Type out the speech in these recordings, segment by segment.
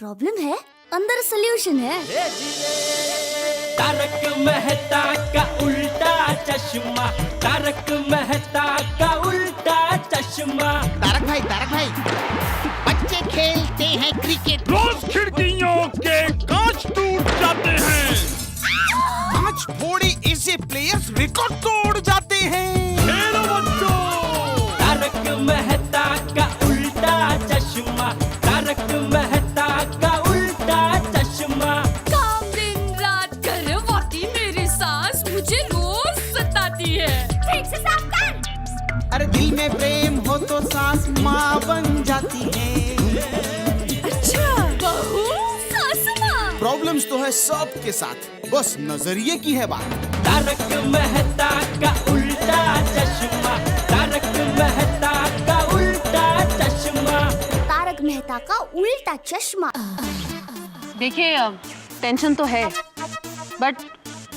Problem है, अंदर solution है। तारक मेहता का उल्टा चश्मा, तारक मेहता का उल्टा चश्मा। तारक भाई, बच्चे खेलते हैं क्रिकेट, रोज खिड़कियों के कांच टूट जाते हैं, आज थोड़ी ऐसे प्लेयर्स रिकॉर्ड तोड़ जाते हैं। खेलो बच्चों। तारक मेहता का उल्टा चश्मा, तारक मेहता का उल्टा चश्मा। काम दिन रात करवाती मेरी सास मुझे रोज सताती है। ठीक से साफ कर। अरे दिल में प्रेम हो तो सास माँ बन जाती है। अच्छा, बहू सास माँ। प्रॉब्लम्स तो है सबके साथ, बस नजरिए की है बात। तारक मेहता का उल्टा चश्मा, तारक मेहता का उल्टा चश्मा। तारक मेहता का उल्टा चश्मा। देखिए, टेंशन तो है, बट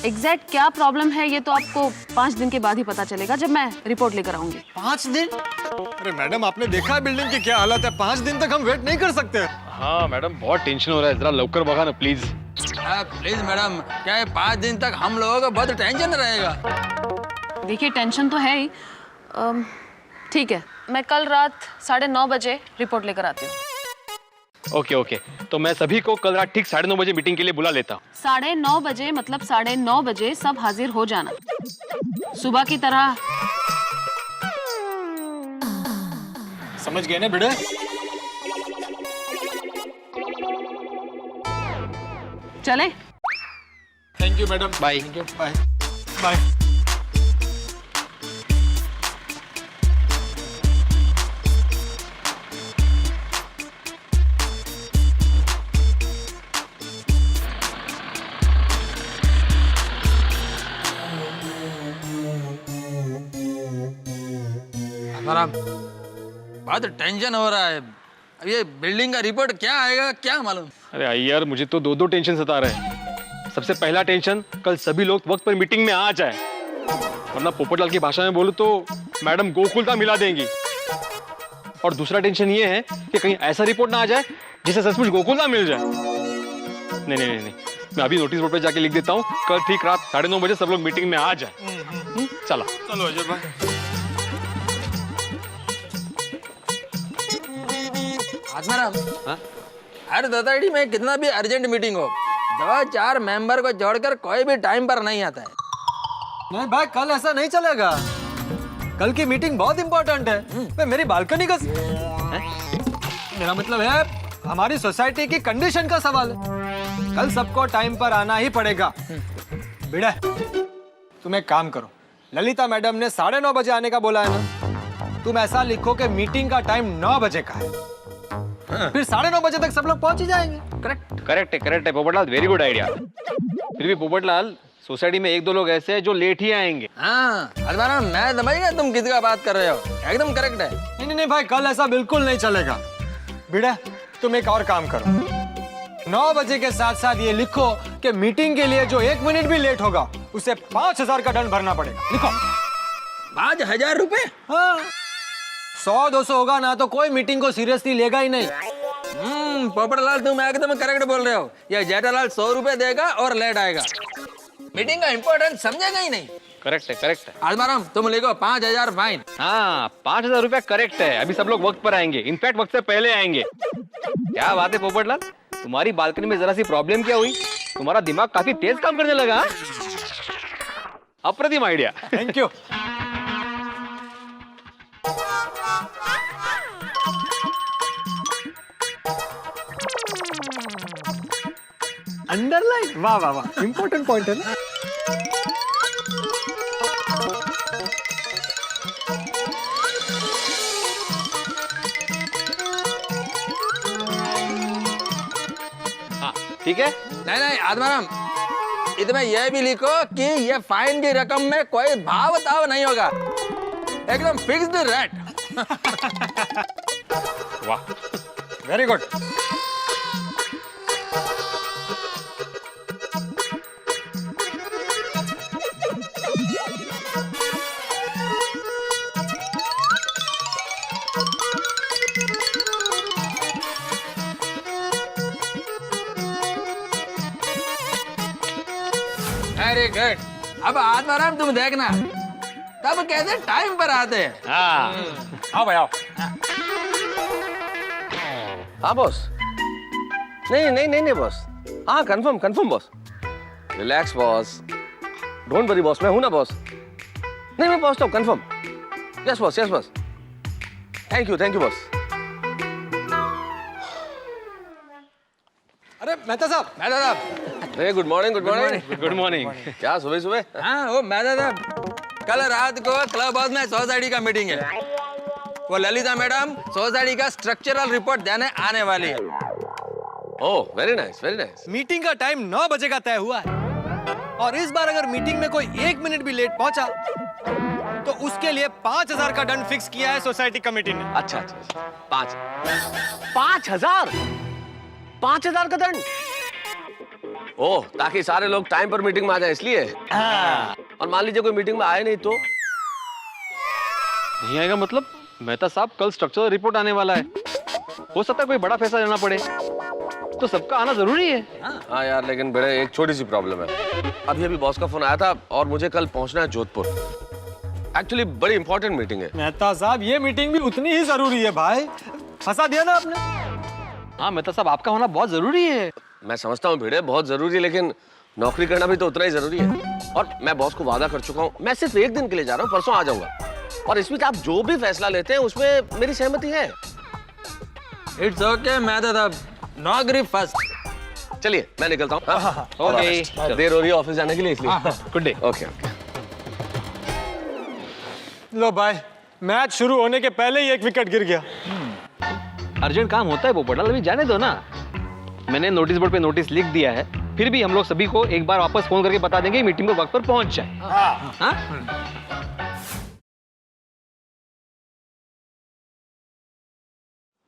एग्जैक्ट क्या प्रॉब्लम है ये तो आपको 5 दिन के बाद ही पता चलेगा, जब मैं रिपोर्ट लेकर आऊंगी। 5 दिन? अरे मैडम, आपने देखा है बिल्डिंग की क्या हालत है, 5 दिन तक हम वेट नहीं कर सकते। हाँ मैडम, बहुत टेंशन हो रहा है, जरा लवकर बघा ना प्लीज। प्लीज मैडम, क्या है 5 दिन तक हम लोगों को बहुत टेंशन रहेगा। देखिए, टेंशन तो है ही। ठीक है, मैं कल रात 9:30 बजे रिपोर्ट लेकर आती हूँ। ओके, तो मैं सभी को कल रात ठीक 9:30 बजे मीटिंग के लिए बुला लेता हूँ। 9:30 बजे मतलब 9:30 बजे सब हाजिर हो जाना, सुबह की तरह। समझ गए ना बेटे? चले? Thank you madam. Bye. Bye bye. हमारा बहुत टेंशन हो रहा है। अब ये बिल्डिंग का रिपोर्ट क्या आएगा क्या मालूम। अरे यार, मुझे तो दो टेंशन सता रहे हैं। सबसे पहला टेंशन, कल सभी लोग वक्त पर मीटिंग में आ जाए, वरना पोपटलाल की भाषा में बोलूं तो मैडम गोकुलता मिला देंगी। और दूसरा टेंशन ये है कि कहीं ऐसा रिपोर्ट ना आ जाए जिसे सचमुच गोकुलता मिल जाए। नहीं, मैं अभी नोटिस बोर्ड पे जाके लिख देता हूँ, कल ठीक रात 9:30 बजे सब लोग मीटिंग में आ जाए। चलो अजय भाई। आत्माराम, हर दादाजी में कितना भी अर्जेंट मीटिंग हो, 2-4 मेंबर को जोड़कर कोई भी टाइम पर नहीं आता है। नहीं भाई, कल ऐसा नहीं चलेगा। कल की मीटिंग बहुत इंपॉर्टेंट है। मेरी बालकनी का मेरा मतलब है हमारी सोसाइटी की कंडीशन का सवाल है। कल सबको टाइम पर आना ही पड़ेगा। बेटा, तुम एक काम करो, ललिता मैडम ने 9:30 बजे आने का बोला है ना, तुम ऐसा लिखो कि मीटिंग का टाइम 9 बजे का है। फिर 9:30 बजे तक सब लोग पहुंच ही जाएंगे। करेक्ट है पोपटलाल, वेरी गुड आइडिया। फिर भी पोपटलाल, सोसाइटी में 1-2 लोग ऐसे हैं जो लेट ही आएंगे। हाँ आत्माराम, मैं समझ गया तुम किसका बात कर रहे हो, एकदम करेक्ट है। नहीं भाई, कल ऐसा बिल्कुल नहीं चलेगा। बेटा, तुम एक और काम करो, 9 बजे के साथ साथ ये लिखो कि मीटिंग के लिए जो 1 मिनट भी लेट होगा उसे 5,000 का दंड भरना पड़ेगा। लिखो। 5,000 रुपए? हाँ, 100-200 होगा ना तो कोई मीटिंग को सीरियसली लेगा ही नहीं। पोपटलाल, तुम एकदम करेक्ट बोल रहे हो। ये जेठालाल 100 रुपए देगा और लेट आएगा, मीटिंग का इम्पोर्टेंस समझेगा ही नहीं। करेक्ट है। आत्माराम, तुम लिखो 5,000 फाइन। हाँ, 5,000 रुपया करेक्ट है। अभी सब लोग वक्त पर आएंगे, इनफैक्ट वक्त से पहले आएंगे। क्या बात है पोपटलाल, तुम्हारी बालकनी में जरा सी प्रॉब्लम क्या हुई? तुम्हारा दिमाग काफी तेज काम करने लगा। अप्रतिम आइडिया। Thank you. अंडरलाइन, वाह, इंपॉर्टेंट पॉइंट है ना। हाँ, ठीक है। नहीं आत्माराम, इसमें यह भी लिखो कि ये फाइन की रकम में कोई भाव ताव नहीं होगा, एकदम फिक्स्ड रेट। वाह, वेरी गुड। Very good. अब आत्माराम तुम देखना, तब कैसे टाइम पर आते हैं। हाँ आओ भाई आओ। हाँ बॉस। नहीं बॉस। हाँ confirm boss. Relax boss, don't worry boss, मैं हूं ना बॉस। नहीं मैं पहुंचता हूँ confirm. Yes boss. Thank you boss. अरे मेहता साहब। अरे गुड मॉर्निंग। Good morning. क्या सुबह? हाँ वो मैदा था, कल रात को क्लब हाउस में सोसाइटी का मीटिंग है। वो ललिता मैडम सोसाइटी का स्ट्रक्चरल रिपोर्ट देने आने वाली है। Oh very nice. मीटिंग का टाइम 9 बजे का तय हुआ है और इस बार अगर मीटिंग में कोई 1 मिनट भी लेट पहुंचा तो उसके लिए 5000 का दंड फिक्स किया है सोसाइटी कमेटी ने। अच्छा 5,000 का दंड। ओह, ताकि सारे लोग टाइम पर मीटिंग में आ जाए इसलिए। और मान लीजिए कोई मीटिंग में आए नहीं तो? नहीं आएगा मतलब? मेहता साहब कल स्ट्रक्चरल रिपोर्ट आने वाला है, हो सकता है कोई बड़ा फैसला लेना पड़े, तो सबका आना जरूरी है। हाँ यार, लेकिन बड़े एक छोटी सी प्रॉब्लम है। अभी बॉस का फोन आया था और मुझे कल पहुंचना है जोधपुर। एक्चुअली बड़ी इंपॉर्टेंट मीटिंग है। मेहता साहब ये मीटिंग भी उतनी ही जरूरी है भाई, फंसा दिया ना आपने। हाँ मेहता साहब आपका होना बहुत जरूरी है। मैं समझता हूँ भिड़े बहुत जरूरी है, लेकिन नौकरी करना भी तो उतना ही जरूरी है। और मैं बॉस को वादा कर चुका हूँ, मैं सिर्फ 1 दिन के लिए जा रहा हूँ, परसों आ जाऊंगा। और इस बीच आप जो भी फैसला लेते हैं उसमें मेरी सहमति है। इट्स ओके मैदा साहब, नौकरी फर्स्ट। चलिए मैं निकलता हूँ। ओके, देर हो रही है ऑफिस जाने के लिए इसलिए। Good day. ओके। लो भाई, मैच शुरू होने के पहले ही 1 विकेट गिर गया। अर्जेंट काम होता है पोपटलाल, अभी जाने दो ना। मैंने नोटिस बोर्ड पे नोटिस लिख दिया है, फिर भी हम लोग सभी को एक बार वापस फोन करके बता देंगे मीटिंग को वक्त पर पहुंच जाए।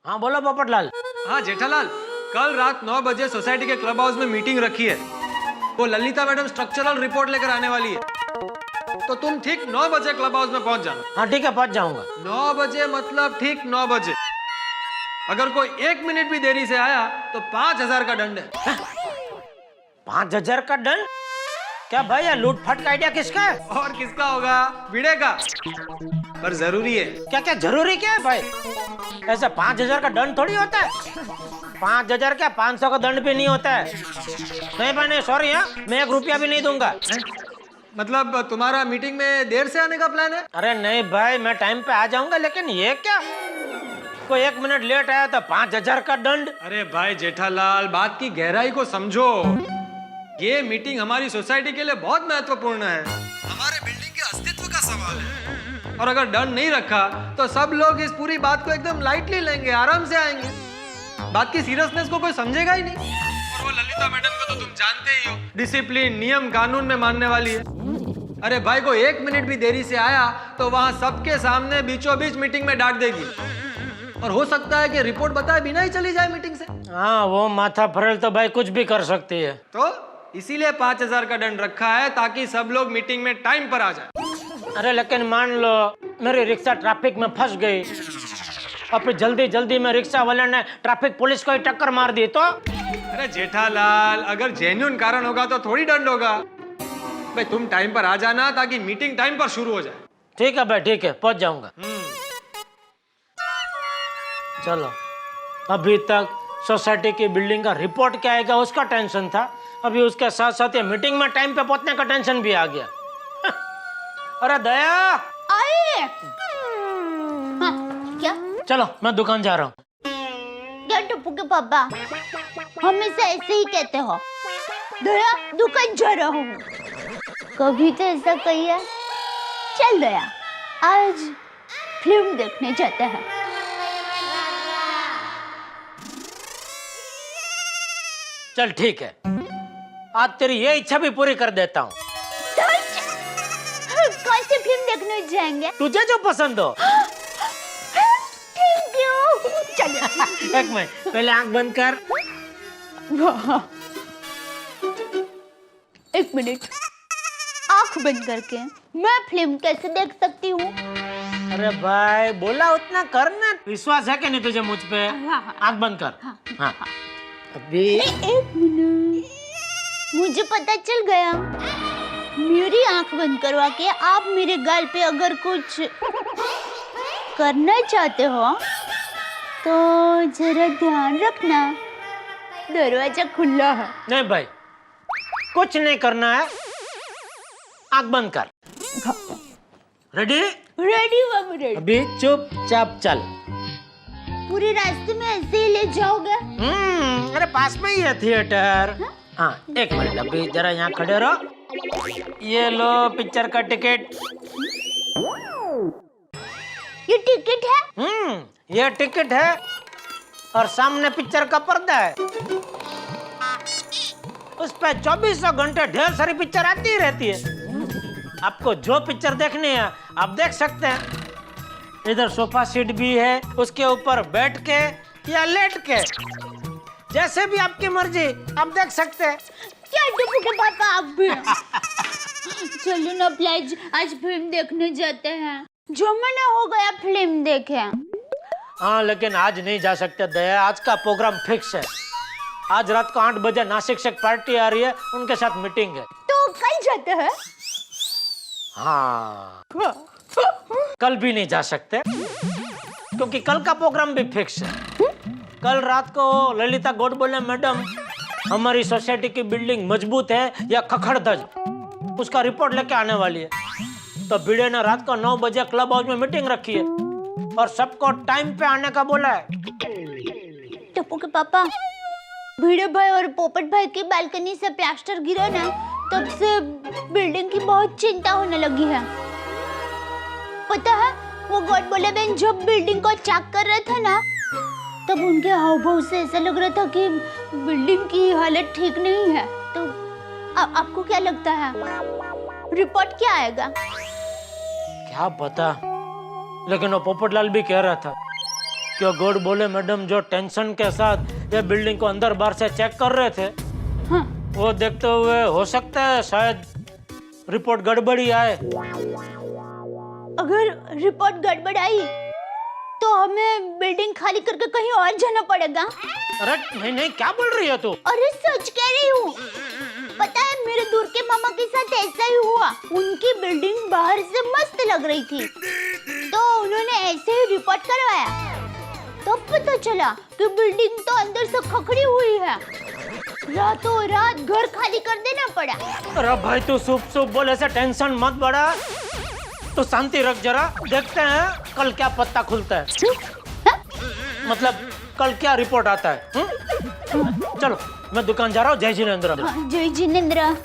हाँ बोलो पोपटलाल। हाँ जेठालाल, कल रात 9 बजे सोसाइटी के क्लब हाउस में मीटिंग रखी है। वो ललिता मैडम स्ट्रक्चरल रिपोर्ट लेकर आने वाली है, तो तुम ठीक 9 बजे क्लब हाउस में पहुंच जाना। हाँ ठीक है, पहुंच जाऊंगा। 9 बजे मतलब ठीक 9 बजे। अगर कोई 1 मिनट भी देरी से आया तो 5000 का दंड है। 5000 का दंड? क्या भैया लूटपाट का आइडिया किसका है? और किसका होगा? भिड़े का। पर जरूरी है। क्या जरूरी क्या है भाई? ऐसा 5000 का दंड थोड़ी होता है। 5000 क्या 500 का दंड भी नहीं होता है। नहीं भाई नहीं, सॉरी। हाँ मैं 1 रुपया भी नहीं दूंगा। मतलब तुम्हारा मीटिंग में देर से आने का प्लान है? अरे नहीं भाई, मैं टाइम पे आ जाऊंगा, लेकिन ये क्या, कोई 1 मिनट लेट आया तो 5000 का दंड? अरे भाई जेठालाल, बात की गहराई को समझो। ये मीटिंग हमारी सोसाइटी के लिए बहुत महत्वपूर्ण है, हमारे बिल्डिंग के अस्तित्व का सवाल है। और अगर दंड नहीं रखा तो सब लोग इस पूरी बात को एकदम लाइटली लेंगे, आराम से आएंगे। बात की सीरियसनेस को कोई समझेगा ही नहीं। और वो ललिता मैडम को तो तुम जानते ही हो, डिसिप्लिन नियम कानून में मानने वाली है। अरे भाई, को 1 मिनट भी देरी से आया तो वहां सबके सामने बीचों बीच मीटिंग में डांट देगी, और हो सकता है कि रिपोर्ट बताए बिना ही चली जाए मीटिंग से। हाँ वो माथा फरेल तो भाई कुछ भी कर सकती है। तो इसीलिए 5000 का दंड रखा है, ताकि सब लोग मीटिंग में टाइम पर आ जाए। अरे लेकिन मान लो मेरी रिक्शा ट्रैफिक में फंस गई और फिर जल्दी में रिक्शा वाले ने ट्रैफिक पुलिस को ही टक्कर मार दी तो? अरे जेठालाल, अगर जेन्युइन कारण होगा तो थोड़ी दंड होगा। भाई तुम टाइम पर आ जाना, ताकि मीटिंग टाइम पर शुरू हो जाए। ठीक है भाई, ठीक है, पहुंच जाऊंगा। चलो, अभी तक सोसाइटी की बिल्डिंग का रिपोर्ट क्या आएगा उसका टेंशन था, अभी उसके साथ साथ ये मीटिंग में टाइम पे पहुंचने का टेंशन भी आ गया। अरे दया, आए। हाँ, क्या? चलो मैं दुकान जा रहा हूँ। क्या टप्पू के पापा हमेशा ऐसे ही कहते हो? दया दुकान जा रहा हूँ, कभी तो ऐसा कहिए। चल दया, आज फिल्म देखने जाते हैं। चल ठीक है, आज तेरी ये इच्छा भी पूरी कर देता हूँ। कौन सी फिल्म देखने जाएंगे? तुझे जो पसंद हो। Thank you. चलो। 1 मिनट, पहले आंख बंद कर। 1 मिनट, आंख बंद करके मैं फिल्म कैसे देख सकती हूँ? अरे भाई बोला उतना करना, विश्वास है कि नहीं तुझे मुझ पे? आंख बंद कर। हाँ। अभी 1 मिनट, मुझे पता चल गया। मेरी आंख बंद करवा के आप मेरे गाल पे अगर कुछ करना चाहते हो तो जरा ध्यान रखना, दरवाजा खुला है। नहीं भाई, कुछ नहीं करना है, आंख बंद कर। रेडी? रेडी बाबू रेडी। अभी चुपचाप चल। पूरे रास्ते में ऐसे ही ले जाओगे? अरे पास में ही है थिएटर। हाँ, एक मिनट, अभी जरा यहाँ खड़े रहो। ये लो पिक्चर का टिकट। ये टिकट है? ये टिकट है और सामने पिक्चर का पर्दा है। उस पे 24 घंटे ढेर सारी पिक्चर आती रहती है। आपको जो पिक्चर देखनी है आप देख सकते हैं। इधर सोफा सीट भी है, उसके ऊपर बैठ के या लेट के, जैसे भी आपकी मर्जी आप देख सकते हैं। क्या टप्पू के पापा आप भी? चलो ना प्लीज, आज फिल्म देखने जाते हैं। जमाना हो गया फिल्म देखे। हाँ, लेकिन आज नहीं जा सकते दया, आज का प्रोग्राम फिक्स है। आज रात को 8 बजे नासिक से एक पार्टी आ रही है, उनके साथ मीटिंग है। तो कल जाते हैं? हाँ, कल भी नहीं जा सकते क्योंकि कल का प्रोग्राम भी फिक्स है। कल रात को ललिता गोडबोले मैडम हमारी सोसाइटी की बिल्डिंग मजबूत है या खखड़धज, उसका रिपोर्ट लेके आने वाली है। तो भिड़े ने रात को 9 बजे क्लब हाउस में मीटिंग रखी है और सबको टाइम पे आने का बोला है। टप्पू के पापा, भिड़े भाई और पोपट भाई की बालकनी से प्लास्टर गिरा ना, तब से बिल्डिंग की बहुत चिंता होने लगी है। पता है, वो गोडबोले बहन जब बिल्डिंग को चेक कर रहे थे ना, तब उनके हाव भाव से ऐसा लग रहा था कि बिल्डिंग की हालत ठीक नहीं है। तो आपको क्या लगता है, रिपोर्ट क्या आएगा? क्या पता, लेकिन वो पोपटलाल भी कह रहा था कि गोडबोले मैडम जो टेंशन के साथ ये बिल्डिंग को अंदर बाहर से चेक कर रहे थे, हाँ। वो देखते हुए हो सकता है शायद रिपोर्ट गड़बड़ी आए। अगर रिपोर्ट गड़बड़ आई तो हमें बिल्डिंग खाली करके कहीं और जाना पड़ेगा। अरे नहीं, क्या बोल रही है तू? अरे सच कह रही हूँ। पता है, मेरे दूर के मामा के साथ ऐसा ही हुआ। उनकी बिल्डिंग बाहर से मस्त लग रही थी, तो उन्होंने ऐसे ही रिपोर्ट करवाया। तब पता चला कि बिल्डिंग तो अंदर से खखड़ी हुई है। रातों रात घर खाली कर देना पड़ा। अरे भाई, तू सुप बोल, ऐसे टेंशन मत बढ़ा, तो शांति रख जरा। देखते हैं कल क्या पत्ता खुलता है। मतलब कल क्या रिपोर्ट आता है। चलो, मैं दुकान जा रहा हूँ। जय जिनेंद्र। जय जिनेंद्र।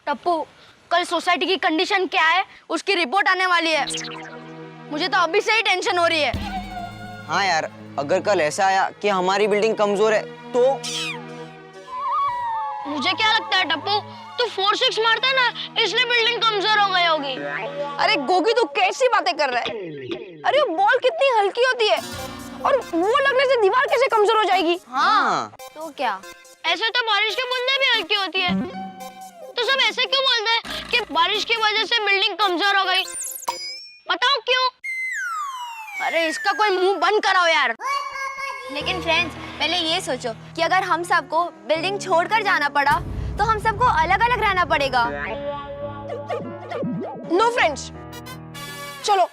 टप्पू, कल सोसाइटी की कंडीशन क्या है, उसकी रिपोर्ट आने वाली है। मुझे तो अभी से ही टेंशन हो रही है। हाँ यार, अगर कल ऐसा आया कि हमारी बिल्डिंग कमजोर है तो? मुझे क्या लगता है टप्पू, तू 4-6 मारता है ना, इसलिए बिल्डिंग कमजोर हो गई होगी। अरे गोगी, तू कैसी बातें कर रहा है? अरे बॉल कितनी हल्की होती है और वो लगने से दीवार कैसे कमजोर हो जाएगी? हाँ, तो क्या? ऐसे तो बारिश की बूंदें भी हल्की होती है। तो सब ऐसे क्यों बोलते हैं कि बारिश की वजह से बिल्डिंग कमजोर हो गई? बताओ क्यों? अरे इसका कोई मुंह बंद कराओ यार। लेकिन फ्रेंड्स, पहले ये सोचो कि अगर हम सबको बिल्डिंग छोड़कर जाना पड़ा तो हम सबको अलग अलग रहना पड़ेगा। नो फ्रेंड्स, चलो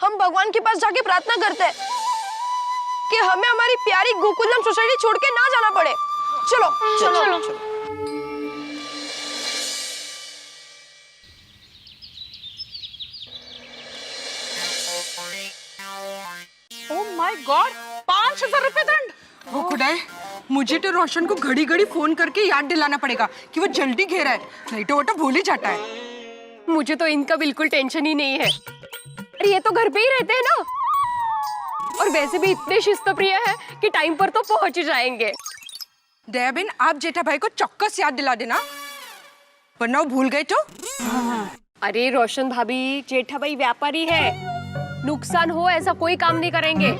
हम भगवान के पास जाके प्रार्थना करते हैं कि हमें हमारी प्यारी गोकुलम सोसाइटी छोड़ के ना जाना पड़े। चलो चलो, चलो, चलो। ओह माय गॉड, 5,000 रुपए दंड। वो खुदाई, मुझे तो रोशन को घड़ी घड़ी फोन करके याद दिलाना पड़ेगा कि वो जल्दी घेरा है, नहीं तो वो तो भूल ही जाता है। मुझे तो इनका बिल्कुल टेंशन ही नहीं है। अरे ये तो घर पे ही रहते हैं ना, और वैसे भी इतने शिस्तप्रिय है कि टाइम पर तो पहुंच ही जाएंगे। दयाबेन, आप जेठा भाई को चौक्कस याद दिला देना, वरना वो भूल गए तो। अरे रोशन भाभी, जेठा भाई व्यापारी है, नुकसान हो ऐसा कोई काम नहीं करेंगे।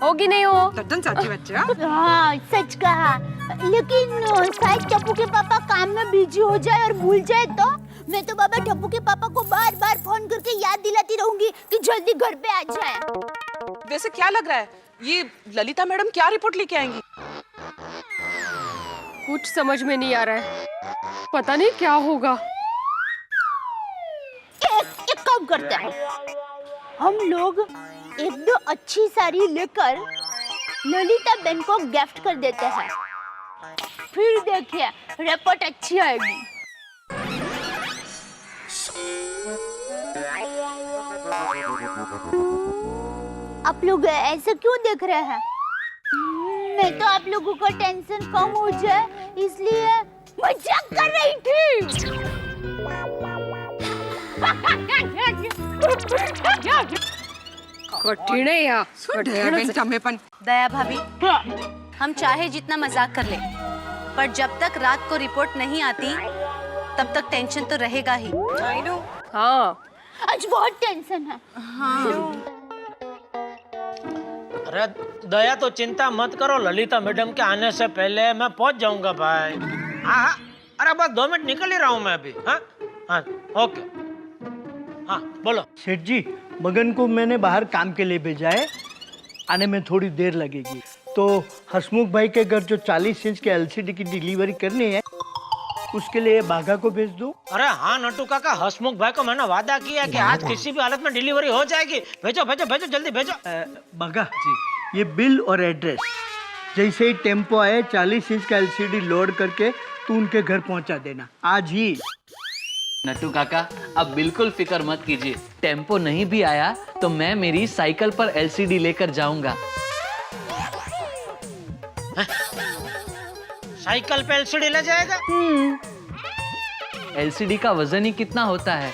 होगी नहीं हो? तद्दन साथी बच्चे। हाँ, सच कहा। लेकिन शायद टप्पू के पापा काम में बिजी हो जाए और भूल जाए तो? मैं तो बाबा टप्पू के पापा को बार बार फोन करके याद दिलाती रहूंगी कि जल्दी घर पे आ जाए। वैसे क्या लग रहा है, ये ललिता मैडम क्या रिपोर्ट लेके आएंगी? कुछ समझ में नहीं आ रहा है, पता नहीं क्या होगा। एक काम करते हैं, हम लोग एक दो अच्छी साड़ी लेकर ललिता बहन को गिफ्ट कर देते हैं, फिर देखिए रिपोर्ट अच्छी आएगी। आप लोग ऐसे क्यों देख रहे हैं? मैं तो आप लोगों को टेंशन कम हो जाए इसलिए मजाक कर रही थी। कठिन है यार, दया भाभी, हम चाहे जितना मजाक कर ले, पर जब तक रात को रिपोर्ट नहीं आती तब तक टेंशन तो रहेगा ही। हाँ, आज बहुत टेंशन है। अरे दया तो चिंता मत करो, ललिता मैडम के आने से पहले मैं पहुंच जाऊंगा भाई। हाँ, अरे बस 2 मिनट निकल ही रहा हूँ मैं अभी। हाँ हाँ, ओके। हाँ बोलो। सेठ जी, मगन को मैंने बाहर काम के लिए भेजा है, आने में थोड़ी देर लगेगी, तो हसमुख भाई के घर जो 40 इंच के एलसीडी की डिलीवरी करनी है उसके लिए बाघा को भेज दो। अरे हाँ नटू काका, हसमुख भाई को मैंने वादा किया कि आज किसी भी हालत में डिलीवरी हो जाएगी। भेजो भेजो भेजो, जल्दी भेजो। बाघा जी, ये बिल और एड्रेस जैसे ही टेम्पो आए 40 इंच का एलसीडी लोड करके तू उनके घर पहुंचा देना आज ही। नट्टू काका, अब बिल्कुल फिक्र मत कीजिए, टेम्पो नहीं भी आया तो मैं मेरी साइकिल पर एलसीडी लेकर जाऊंगा। साइकिल पे एलसीडी ले जाएगा? एलसीडी का वजन ही कितना होता है?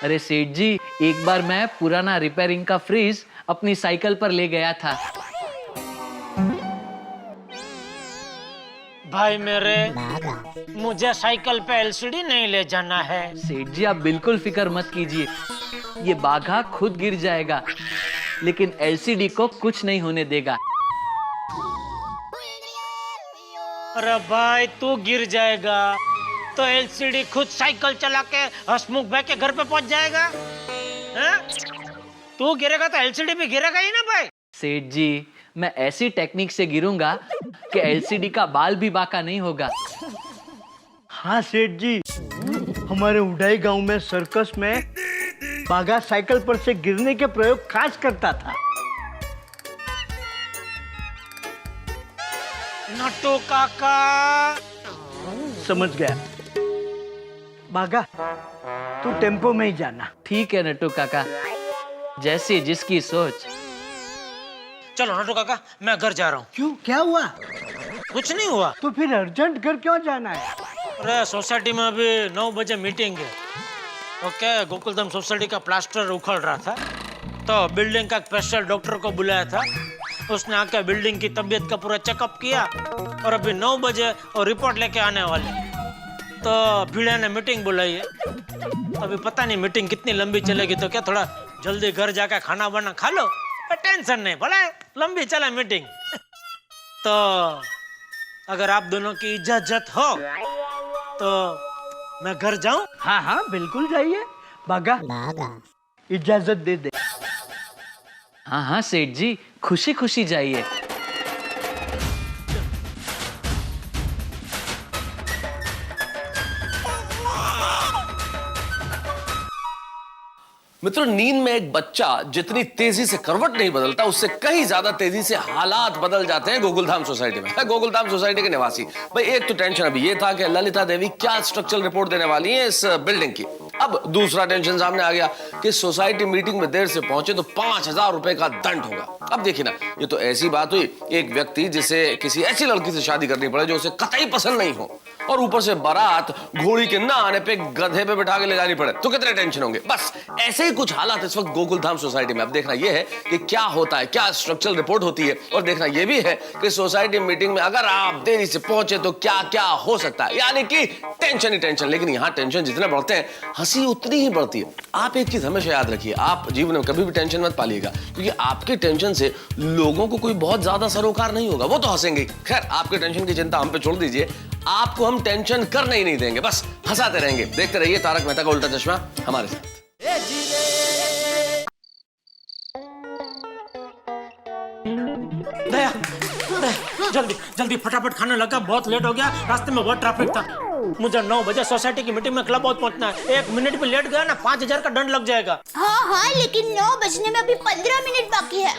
अरे सेठ जी, एक बार मैं पुराना रिपेयरिंग का फ्रिज अपनी साइकिल पर ले गया था। भाई मेरे, मुझे साइकिल पे एलसीडी नहीं ले जाना है। सेठ जी, आप बिल्कुल फिक्र मत कीजिए, ये बाघा खुद गिर जाएगा लेकिन एलसीडी को कुछ नहीं होने देगा। अरे भाई, तू गिर जाएगा तो एलसीडी खुद साइकिल चला के हसमुख भाई के घर पे पहुंच जाएगा। हैं? तू गिरेगा तो एलसीडी भी गिरेगा ही ना भाई। सेठ जी, मैं ऐसी टेक्निक से गिरूंगा कि एलसीडी का बाल भी बाका नहीं होगा। हाँ सेठ जी, हमारे उड़ाई गांव में सर्कस में बाघा साइकिल पर से गिरने के प्रयोग खास करता था। नट्टू काका, समझ गया। बाघा, तू टेम्पो में ही जाना। ठीक है नट्टू काका, जैसी जिसकी सोच। चलो नट्टू काका, मैं घर जा रहा हूँ। क्यों, क्या हुआ? कुछ नहीं हुआ। तो फिर अर्जेंट घर क्यों जाना है? अरे सोसाइटी में अभी 9 बजे मीटिंग है। ओके, गोकुलधाम सोसाइटी का प्लास्टर उखड़ रहा था, तो बिल्डिंग का स्पेशल डॉक्टर को बुलाया था। उसने आके बिल्डिंग की तबीयत का पूरा चेकअप किया और अभी 9 बजे और रिपोर्ट लेके आने वाले। तो भिड़े ने मीटिंग बुलाई है, अभी पता नहीं मीटिंग कितनी लंबी चलेगी, तो क्या थोड़ा जल्दी घर जाकर खाना वाना खा लो, टेंशन नहीं, भले लंबी चला मीटिंग। तो अगर आप दोनों की इजाजत हो तो मैं घर जाऊं? हाँ हाँ बिल्कुल जाइए। बाघा, इजाजत दे दे। हाँ हाँ सेठ जी, खुशी खुशी जाइए। मित्रों, नींद में एक बच्चा जितनी तेजी से करवट नहीं बदलता, उससे कहीं ज्यादा तेजी से हालात बदल जाते हैं गोकुलधाम सोसाइटी में। गोकुलधाम सोसाइटी के निवासी भाई, एक तो टेंशन अभी ये था कि ललिता देवी क्या स्ट्रक्चरल रिपोर्ट देने वाली हैं इस बिल्डिंग की। अब दूसरा टेंशन सामने आ गया कि सोसाइटी मीटिंग में देर से पहुंचे तो 5000 रुपए का दंड होगा। अब देखिए ना, ये तो ऐसी बात हुई, एक व्यक्ति जिसे किसी ऐसी लड़की से शादी करनी पड़े जो उसे कतई पसंद नहीं हो, और ऊपर से बारात घोड़ी के ना आने पे गधे पे बिठा के ले जानी पड़े, तो कितने टेंशन होंगे। बस ऐसे ही कुछ हालात इस वक्त गोकुलधाम सोसाइटी में। अब देखना यह है कि क्या होता है, क्या स्ट्रक्चरल रिपोर्ट होती है, और देखना यह भी है कि सोसाइटी मीटिंग में अगर आप देरी से पहुंचे तो क्या क्या हो सकता है। यानी कि टेंशन ही टेंशन। लेकिन यहां टेंशन जितने बढ़ते हैं, हंसी उतनी ही बढ़ती है। आप एक चीज हमेशा याद रखिए, आप जीवन में कभी भी टेंशन मत पालिएगा, क्योंकि आपके टेंशन से लोगों को कोई बहुत ज्यादा सरोकार नहीं होगा, वो तो हंसेंगे। खैर, आपके टेंशन की चिंता हम पे छोड़ दीजिए। आपको हम टेंशन करने ही नहीं देंगे, बस हंसाते रहेंगे। देखते रहिए तारक मेहता का उल्टा चश्मा हमारे साथ। दया, जल्दी जल्दी फटाफट खाना लगा, बहुत लेट हो गया, रास्ते में बहुत ट्रैफिक था। मुझे 9 बजे सोसाइटी की मीटिंग में क्लब हाउस पहुंचना है। 1 मिनट भी लेट गया ना 5000 का दंड लग जाएगा। हाँ हाँ, लेकिन 9 बजने में अभी 15 मिनट बाकी है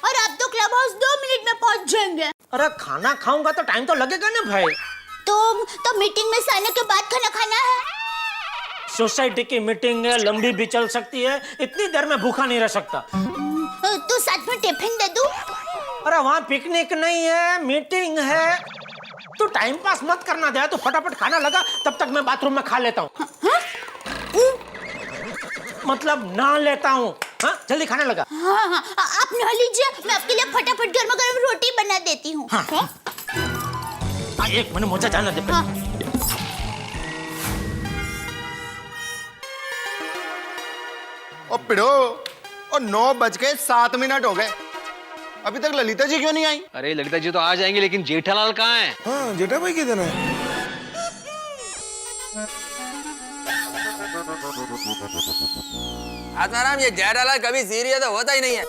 और आप तो क्लब हाउस 2 मिनट में पहुंच जाएंगे। अरे खाना खाऊंगा तो टाइम तो लगेगा ना भाई। तो मीटिंग में से आने के बाद खाना खाना है। सोसाइटी की मीटिंग है, लंबी भी चल सकती है, इतनी देर में भूखा नहीं रह सकता। तो साथ में टिफिन दे दूं? अरे वहाँ पिकनिक नहीं है, मीटिंग है। तू टाइम पास मत करना दे, तो फटाफट खाना लगा, तब तक मैं बाथरूम में खा लेता हूँ। मतलब नहा लेता हूँ। हाँ जल्दी खाना लगा। हाँ हाँ, आप नहा लीजिए, मैं आपके लिए फटाफट गर्मा गर्म रोटी बना देती हूँ। हाँ। 1 मिनट मुझे जाना दे। हाँ। ओ पिड़ो, और 9:07 हो गए, अभी तक ललिता जी क्यों नहीं आई? अरे ललिता जी तो आ जाएंगे, लेकिन जेठालाल कहाँ है? हाँ जेठा भाई किधर है? आत्माराम, ये जेठालाल कभी सीरियस तो होता ही नहीं है,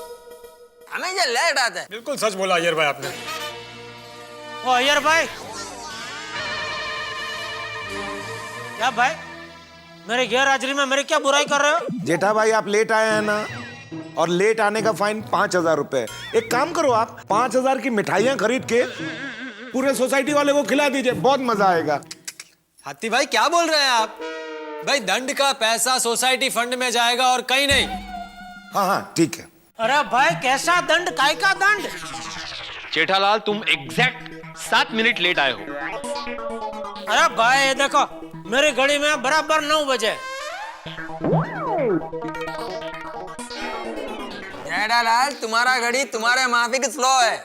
हमेशा लेट आता है। बिल्कुल सच बोला अय्यर भाई आपने। ओ अय्यर भाई, क्या भाई मेरे गैर हाजिरी में मेरी क्या बुराई कर रहे हो? जेठा भाई आप लेट आए हैं ना, और लेट आने का फाइन 5000 रुपए। एक काम करो, आप 5000 की मिठाइयाँ खरीद के पूरे सोसाइटी वाले को खिला दीजिए, बहुत मजा आएगा। हाथी भाई क्या बोल रहे हैं आप? भाई दंड का पैसा सोसाइटी फंड में जाएगा और कहीं नहीं। हाँ हाँ ठीक है। अरे भाई कैसा दंड, काय का दंड? जेठालाल तुम एग्जैक्ट 7 मिनट लेट आए हो। अरे भाई ये देखो, मेरी घड़ी में बराबर 9 बजे। जेठालाल तुम्हारा घड़ी तुम्हारे माफिक स्लो है,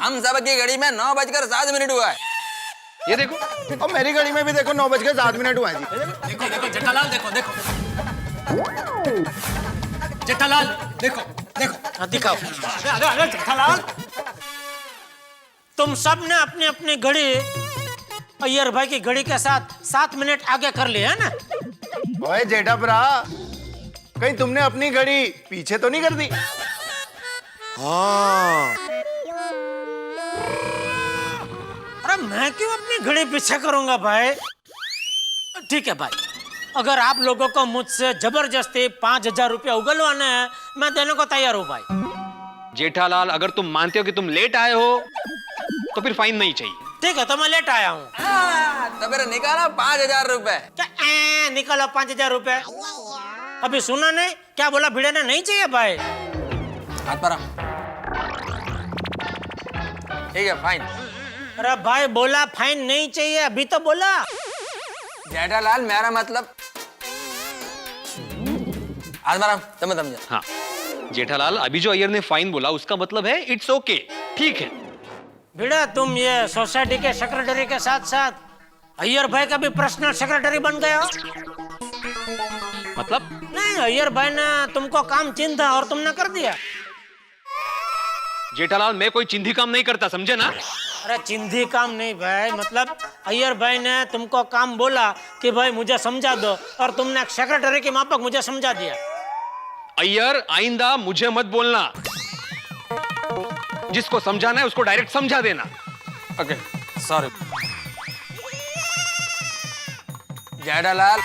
हम सब की घड़ी में 9:07 हुआ है। ये देखो, और मेरी घड़ी में भी देखो 9:07 हुआ है जी। देखो देखो जेठालाल, देखो देखो जेठालाल, देखो देखो दिखाओ। अरे जेठालाल, तुम सब ने अपनी अपनी घड़ी अय्यर भाई की घड़ी के साथ 7 मिनट आगे कर ली है ना? ओए जेठा भरा, कहीं तुमने अपनी घड़ी पीछे तो नहीं कर दी? हाँ। अरे मैं क्यों अपनी घड़ी पीछे करूंगा भाई? ठीक है भाई, अगर आप लोगों को मुझसे जबरदस्ती 5000 रुपया उगलवाने हैं, मैं देने को तैयार हूँ भाई। जेठालाल अगर तुम मानते हो कि तुम लेट आए हो तो फिर फाइन नहीं चाहिए। ठीक है, तो मैं लेट आया हूँ। तो फिर निकालो 5000 रुपए। क्या निकालो 5000 रुपए? अभी सुना नहीं क्या बोला? भिड़े ने नहीं चाहिए भाई। ठीक है फाइन। अरे भाई बोला फाइन नहीं चाहिए, अभी तो बोला। जेठालाल मेरा मतलब आत्माराम तुम समझो। हाँ जेठालाल, अभी जो अय्यर ने फाइन बोला उसका मतलब है इट्स ओके, ठीक है। भिड़ा तुम ये सोसाइटी के सेक्रेटरी के साथ साथ अय्यर भाई का भी पर्सनल सेक्रेटरी बन गए हो। मतलब? नहीं, अय्यर भाई ने तुमको काम चिन्ह था और तुमने कर दिया। जेठालाल मैं कोई चिंधी काम नहीं करता, समझे ना? अरे चिंधी काम नहीं भाई, मतलब अय्यर भाई ने तुमको काम बोला कि भाई मुझे समझा दो, और तुमने सेक्रेटरी के माफक मुझे समझा दिया। अय्यर आइंदा मुझे मत बोलना, जिसको समझाना है उसको डायरेक्ट समझा देना। Okay sorry. जेठालाल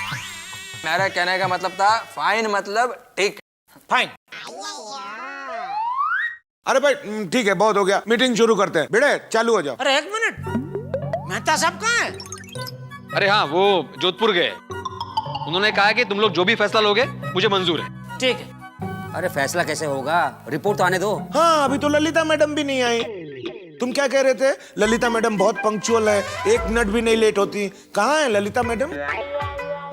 मेरा कहने का मतलब था फाइन मतलब ठीक। फाइन। अरे भाई ठीक है, बहुत हो गया, मीटिंग शुरू करते हैं। भिड़े चालू हो जाओ। अरे 1 मिनट, मेहता साहब कहाँ है? अरे हाँ, वो जोधपुर गए। उन्होंने कहा कि तुम लोग जो भी फैसला लोगे मुझे मंजूर है। ठीक है। अरे फैसला कैसे होगा, रिपोर्ट तो आने दो। हाँ अभी तो ललिता मैडम भी नहीं आई। तुम क्या कह रहे थे? ललिता मैडम बहुत पंक्चुअल है, 1 मिनट भी नहीं लेट होती। कहाँ है ललिता मैडम?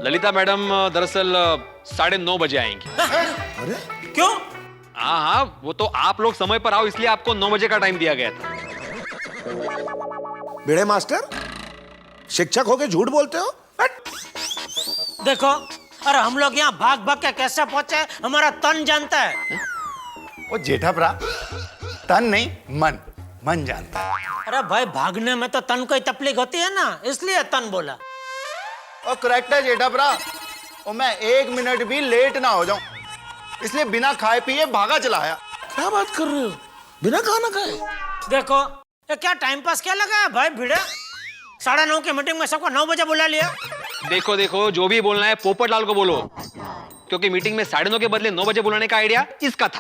ललिता मैडम दरअसल 9:30 बजे आएंगी। अरे क्यों? हाँ हाँ, वो तो आप लोग समय पर आओ इसलिए आपको 9 बजे का टाइम दिया गया था। भिड़े मास्टर, शिक्षक होके झूठ बोलते हो? देखो, अरे हम लोग यहाँ भाग भाग के कैसे पहुंचे हमारा तन जानता है। ओ जेठा भरा, तन नहीं मन, मन जानता है। अरे भाई भागने में तो तन को ही तकलीफ होती है ना, इसलिए तन बोला। और करेक्ट है जेठा भरा, और मैं 1 मिनट भी लेट ना हो जाऊं, इसलिए बिना खाए पिए भागा चलाया। क्या बात कर रहे हो, बिना खाना खाए? देखो ये क्या टाइम पास क्या लगा है भाई, भिड़े 9:30 की मीटिंग में सबको 9 बजे बुला लिया। देखो देखो, जो भी बोलना है पोपटलाल को बोलो, क्योंकि मीटिंग में 9:30 के बदले 9 बजे बुलाने का आइडिया इसका था।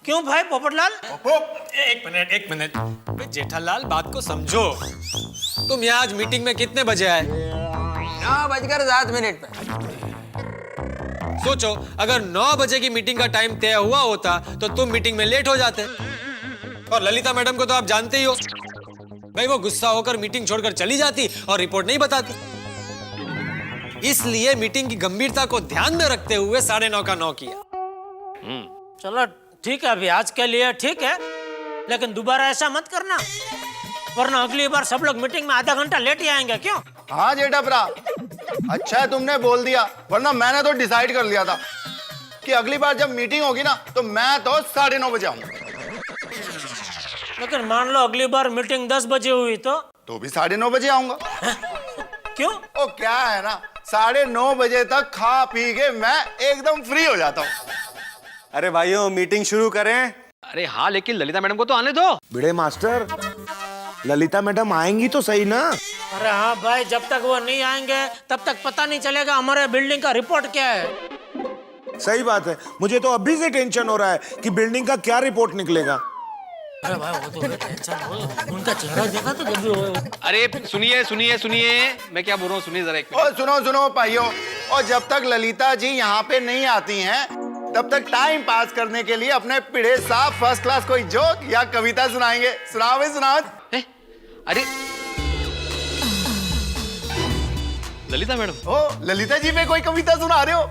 क्यों भाई पोपटलाल? एक मिनट जेठालाल, बात को समझो। तुम यहाँ आज मीटिंग में कितने बजे आए? 9:07 पे। सोचो, अगर 9 बजे की मीटिंग का टाइम तय हुआ होता तो तुम मीटिंग में लेट हो जाते। और ललिता मैडम को तो आप जानते ही हो भाई, वो गुस्सा होकर मीटिंग छोड़कर चली जाती और रिपोर्ट नहीं बताती। इसलिए मीटिंग की गंभीरता को ध्यान में रखते हुए 9:30 का 9 किया। चलो ठीक है, अभी आज के लिए ठीक है, लेकिन दोबारा ऐसा मत करना, वरना अगली बार सब लोग मीटिंग में आधा घंटा लेट ही आएंगे। क्यों? हाँ जेठा भरा, अच्छा है तुमने बोल दिया, वरना मैंने तो डिसाइड कर लिया था कि अगली बार जब मीटिंग होगी ना तो मैं तो 9:30 बजे आऊंगा। लेकिन मान लो अगली बार मीटिंग 10 बजे हुई तो भी 9:30 बजे आऊंगा। क्यों? ओ क्या है ना, 9:30 बजे तक खा पी के मैं एकदम फ्री हो जाता हूँ। अरे भाइयों, मीटिंग शुरू करें। अरे हाँ, लेकिन ललिता मैडम को तो आने दो। बड़े मास्टर, ललिता मैडम आएंगी तो सही ना? अरे हाँ भाई, जब तक वो नहीं आएंगे तब तक पता नहीं चलेगा हमारे बिल्डिंग का रिपोर्ट क्या है। सही बात है, मुझे तो अभी से टेंशन हो रहा है कि बिल्डिंग का क्या रिपोर्ट निकलेगा। अरे भाई वो तो टेंशन हो, उनका चेहरा देखा तो जब भी हो। अरे सुनिए सुनिए सुनिए, मैं क्या बोल रहा हूँ, सुनिए जरा एक मिनट। सुनो सुनो भाइयों, और जब तक ललिता जी यहाँ पे नहीं आती हैं तब तक टाइम पास करने के लिए अपने पिढ़े साहब फर्स्ट क्लास कोई जोक या कविता सुनाएंगे। सुनाओ भाई सुनाओ। अरे ललिता मैडम, ओ ललिता जी पे कोई कविता सुना रहे हो?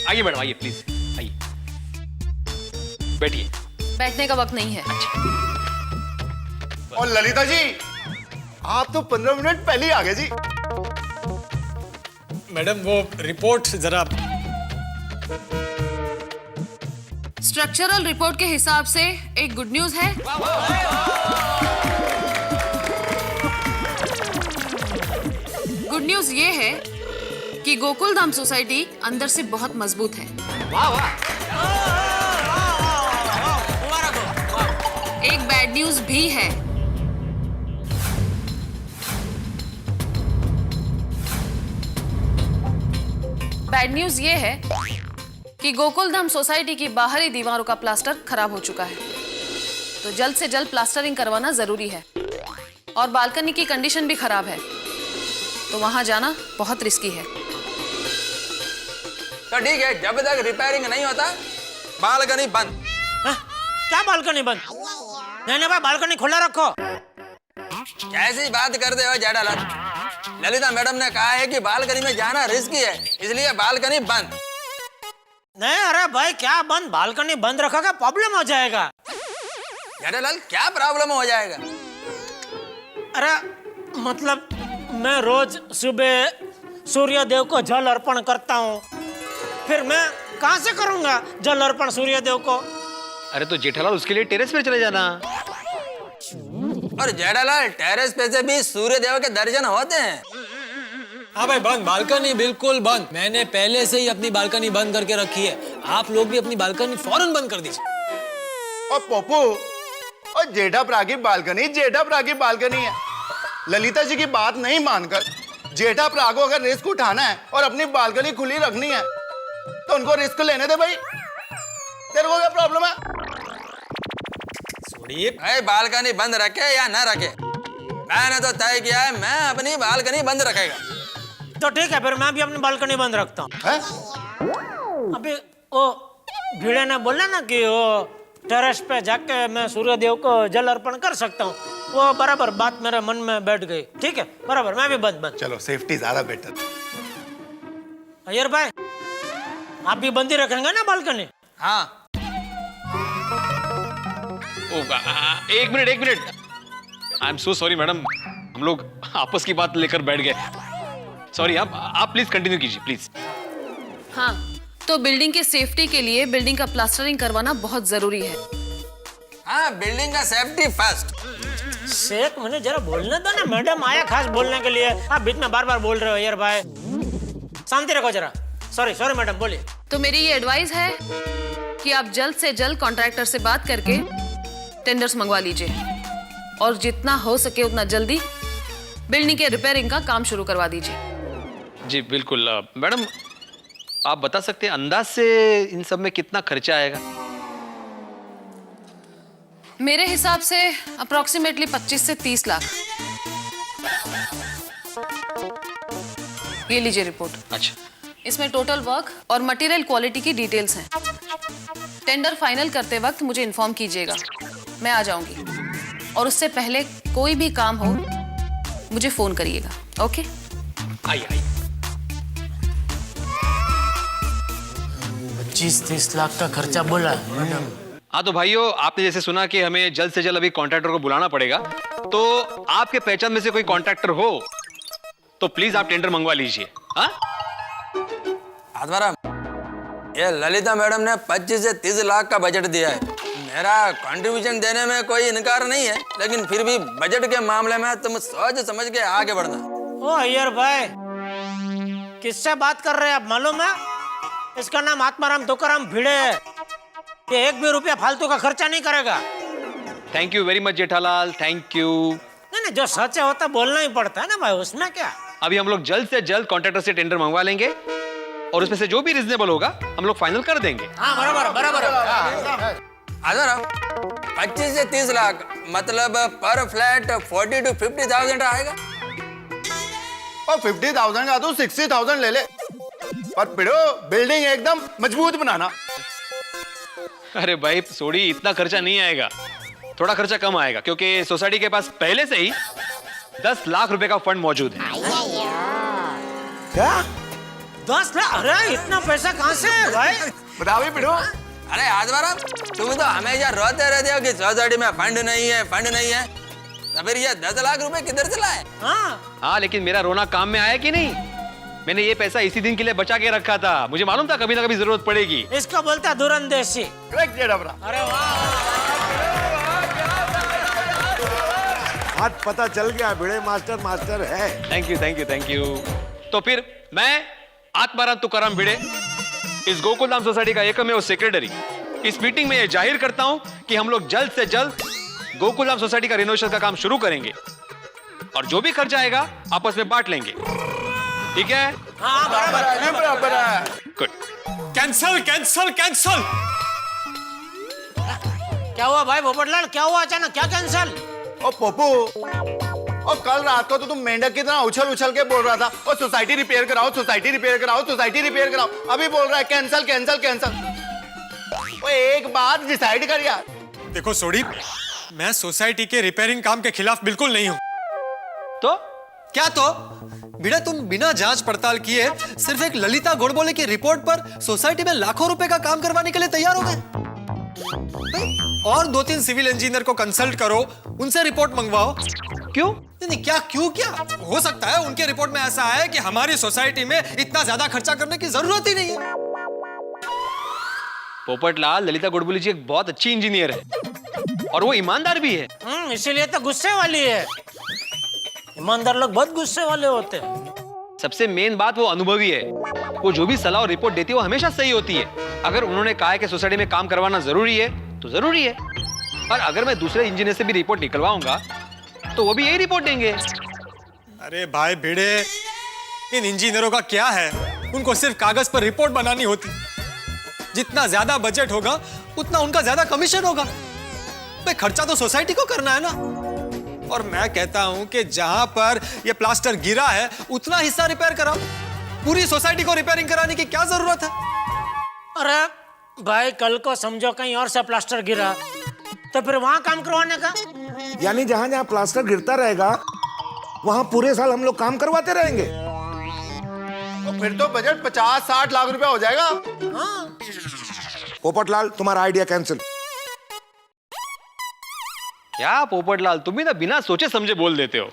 आइए मैडम, आइए प्लीज, आइए बैठिए। बैठने का वक्त नहीं है। और ललिता जी, आप तो 15 मिनट पहले ही आ गए जी। मैडम वो रिपोर्ट जरा। स्ट्रक्चरल रिपोर्ट के हिसाब से एक गुड न्यूज है। गुड न्यूज ये है कि गोकुलधाम सोसाइटी अंदर से बहुत मजबूत है। एक बैड न्यूज भी है। बैड न्यूज ये है कि गोकुलधाम सोसाइटी की बाहरी दीवारों का प्लास्टर खराब हो चुका है, तो जल्द से जल्द प्लास्टरिंग करवाना जरूरी है। और बालकनी की कंडीशन भी खराब है, तो वहां जाना बहुत रिस्की है। तो ठीक है, जब तक रिपेयरिंग नहीं होता बालकनी बंद। क्या बालकनी बंद? नहीं भाई, बालकनी खुला रखो। कैसी बात करते हो जेठालाल? ललिता मैडम ने कहा है कि बालकनी में जाना रिस्की है, इसलिए बालकनी बंद। नहीं अरे भाई, क्या बंद? बालकनी बंद रखोगे प्रॉब्लम हो जाएगा। जेठालाल क्या प्रॉब्लम हो जाएगा? अरे मतलब मैं रोज सुबह सूर्य देव को जल अर्पण करता हूँ, फिर मैं कहाँ से करूँगा जल अर्पण सूर्य देव को? अरे तो जेठालाल उसके लिए टेरेस पे चले जाना। और जेठालाल टेरेस पे से भी सूर्य देव के दर्शन होते हैं। हाँ भाई बंद, बालकनी बिल्कुल बंद। मैंने पहले से ही अपनी बालकनी बंद करके रखी है, आप लोग भी अपनी बालकनी फौरन बंद कर दीजिए। और पप्पू, और जेठा भरा की बालकनी जेठा भरा की बालकनी है। ललिता जी की बात नहीं मानकर जेठा भरा को अगर रिस्क उठाना है और अपनी बालकनी खुली रखनी है तो उनको रिस्क लेने दे भाई। तेरे को क्या प्रॉब्लम है? भाई बालकनी बंद रखे या ना रखे, मैंने तो तय किया है, मैं अपनी बालकनी बंद रखेगा। तो ठीक है, फिर मैं भी अपनी बालकनी बंद रखता हूँ। अभी वो भिड़े ने बोला ना कि वो टेरेस पे जाके मैं सूर्य देव को जल अर्पण कर सकता हूँ, वो बराबर बात मेरे मन में बैठ गई। ठीक है, बराबर, मैं भी बंद। चलो सेफ्टी ज्यादा बेटर। अय्यर भाई, आप भी बंद ही रखेंगे ना बालकनी? हाँ। एक minute, I am so sorry madam, हम लोग आपस की बात लेकर बैठ गए। सॉरी, आप प्लीज कंटिन्यू कीजिए प्लीज। हाँ, तो बिल्डिंग की सेफ्टी के लिए बिल्डिंग का प्लास्टरिंग करवाना बहुत जरूरी है। हाँ, बिल्डिंग का सेफ्टी फर्स्ट। शेख, मुझे जरा बोलने दो ना, मैडम आया खास बोलने के लिए, आप बीच में बार बार बोल रहे हो यार भाई। शांति रखो जरा। सॉरी मैडम, बोलिए। तो मेरी ये एडवाइस है कि आप जल्द से जल्द कॉन्ट्रैक्टर से बात करके टेंडर्स मंगवा लीजिए और जितना हो सके उतना जल्दी बिल्डिंग के रिपेयरिंग का काम शुरू करवा दीजिए। जी बिल्कुल। मैडम, आप बता सकते हैं अंदाज से इन सब में कितना खर्चा आएगा? मेरे हिसाब से अप्रोक्सीमेटली 25 से 30 लाख। ये लीजिए रिपोर्ट। अच्छा। इसमें टोटल वर्क और मटेरियल क्वालिटी की डिटेल्स हैं। टेंडर फाइनल करते वक्त मुझे इन्फॉर्म कीजिएगा, मैं आ जाऊंगी। और उससे पहले कोई भी काम हो मुझे फोन करिएगा। ओके? आइए। 25-30 लाख का खर्चा बोला मैडम। हाँ तो भाइयों, आपने जैसे सुना कि हमें जल्द से जल्द अभी कॉन्ट्रैक्टर को बुलाना पड़ेगा, तो आपके पहचान में से कोई कॉन्ट्रैक्टर हो तो प्लीज आप टेंडर मंगवा लीजिए। हाँ, ये ललिता मैडम ने 25 से 30 लाख का बजट दिया है। मेरा कंट्रीब्यूशन देने में कोई इनकार नहीं है, लेकिन फिर भी बजट के मामले में तुम सोच समझ के आगे बढ़ना। ओ अय्यर भाई, किससे बात कर रहे हैं आप मालूम है? इसका नाम आत्माराम तुकाराम भिड़े है। ये 1 भी रुपया फालतू का खर्चा नहीं करेगा। Thank you very much Jethalal, thank you. नहीं, जो सच है होता बोलना ही पड़ता है ना भाई, उसमें क्या। अभी हम लोग जल्द से जल्द कॉन्ट्रैक्टर से टेंडर मंगवा लेंगे और उसमें से जो भी रिजनेबल होगा हम लोग फाइनल कर देंगे। हाँ, बराबर। 25 से 30 लाख मतलब पर फ्लैट 40 to 50,000 आएगा। और 50,000 का तो 60,000 ले ले, और पिड़ो बिल्डिंग एकदम मजबूत बनाना। अरे भाई सोडी, इतना खर्चा नहीं आएगा, थोड़ा खर्चा कम आएगा क्योंकि सोसाइटी के पास पहले से ही 10 लाख रुपए का फंड मौजूद है। क्या 10 लाख? अरे इतना पैसा कहाँ से है भाई? बताओ पिड़ो। अरे आजवारा, तुम तो हमेशा रोते रहते हो कि सोसाइटी में फंड नहीं है, फंड नहीं है, तो फिर ये 10 लाख रुपए किधर से लाए? हाँ, लेकिन मेरा रोना काम में आया कि नहीं? मैंने ये पैसा इसी दिन के लिए बचा के रखा था, मुझे मालूम था कभी ना कभी जरूरत पड़ेगी। इसको बोलता है दूरंदेशी। अरे आज पता चल गया भिड़े मास्टर है। Thank you. तो फिर मैं आत्माराम तुकाराम भिड़े, इस गोकुलधाम सोसाइटी का एकमेव सेक्रेटरी, इस मीटिंग में यह जाहिर करता हूं कि हम लोग जल्द से जल्द गोकुलधाम सोसाइटी का रिनोवेशन का काम शुरू करेंगे और जो भी खर्चा आएगा आपस में बांट लेंगे। ठीक है? हाँ, बराबर है। गुड। कैंसल। क्या हुआ भाई पोपटलाल, क्या हुआ अचानक, क्या कैंसल? ओ पप्पू, और कल रात को तो तुम मेंढक की तरह उछल के बोल रहा था, और सोसाइटी रिपेयर कराओ, सोसाइटी रिपेयर कराओ। अभी बोल रहा है कैंसल। ओ एक बात डिसाइड कर यार। देखो सोडी, मैं सोसाइटी के रिपेयरिंग काम के खिलाफ बिल्कुल नहीं हूँ। तो क्या तो बिना तुम बिना जांच पड़ताल किए सिर्फ एक ललिता गोडबोले की रिपोर्ट पर सोसाइटी में लाखों रुपए का काम करवाने के लिए तैयार हो गए? और 2-3 सिविल इंजीनियर को कंसल्ट करो, उनसे रिपोर्ट मंगवाओ। क्यों? नहीं, क्या हो सकता है उनके रिपोर्ट में ऐसा है कि हमारी सोसाइटी में इतना ज्यादा खर्चा करने की जरूरत ही नहीं है। पोपटलाल, ललिता गोडबोले जी एक बहुत अच्छी इंजीनियर है और वो ईमानदार भी है। इसीलिए तो गुस्से वाली है। ईमानदार लोग बहुत गुस्से वाले होते हैं। सबसे मेन बात वो अनुभवी है, वो जो भी सलाह और रिपोर्ट देती है वो हमेशा सही होती है। अगर उन्होंने कहा है कि सोसाइटी में काम करवाना जरूरी है तो जरूरी है, और अगर मैं दूसरे इंजीनियर से भी रिपोर्ट निकलवाऊंगा तो वो भी यही रिपोर्ट देंगे। अरे भाई भिड़े, इन इंजीनियरों का क्या है, उनको सिर्फ कागज पर रिपोर्ट बनानी होती। जितना ज्यादा बजट होगा उतना उनका ज्यादा कमीशन होगा। भाई खर्चा तो सोसाइटी को करना है ना। और मैं कहता हूं कि जहां पर ये प्लास्टर गिरा है उतना हिस्सा रिपेयर कराओ। पूरी सोसाइटी को रिपेयरिंग कराने की क्या जरूरत है? अरे भाई, कल को समझो कहीं और से प्लास्टर गिरा तो फिर वहां काम करवाने का? यानी जहां जहां प्लास्टर गिरता रहेगा वहां पूरे साल हम लोग काम करवाते रहेंगे। तो फिर तो बजट 50-60 लाख रुपया हो जाएगा। हाँ। पोपटलाल, तुम्हारा आइडिया कैंसिल। क्या पोपटलाल, तुम भी ना बिना सोचे समझे बोल देते हो।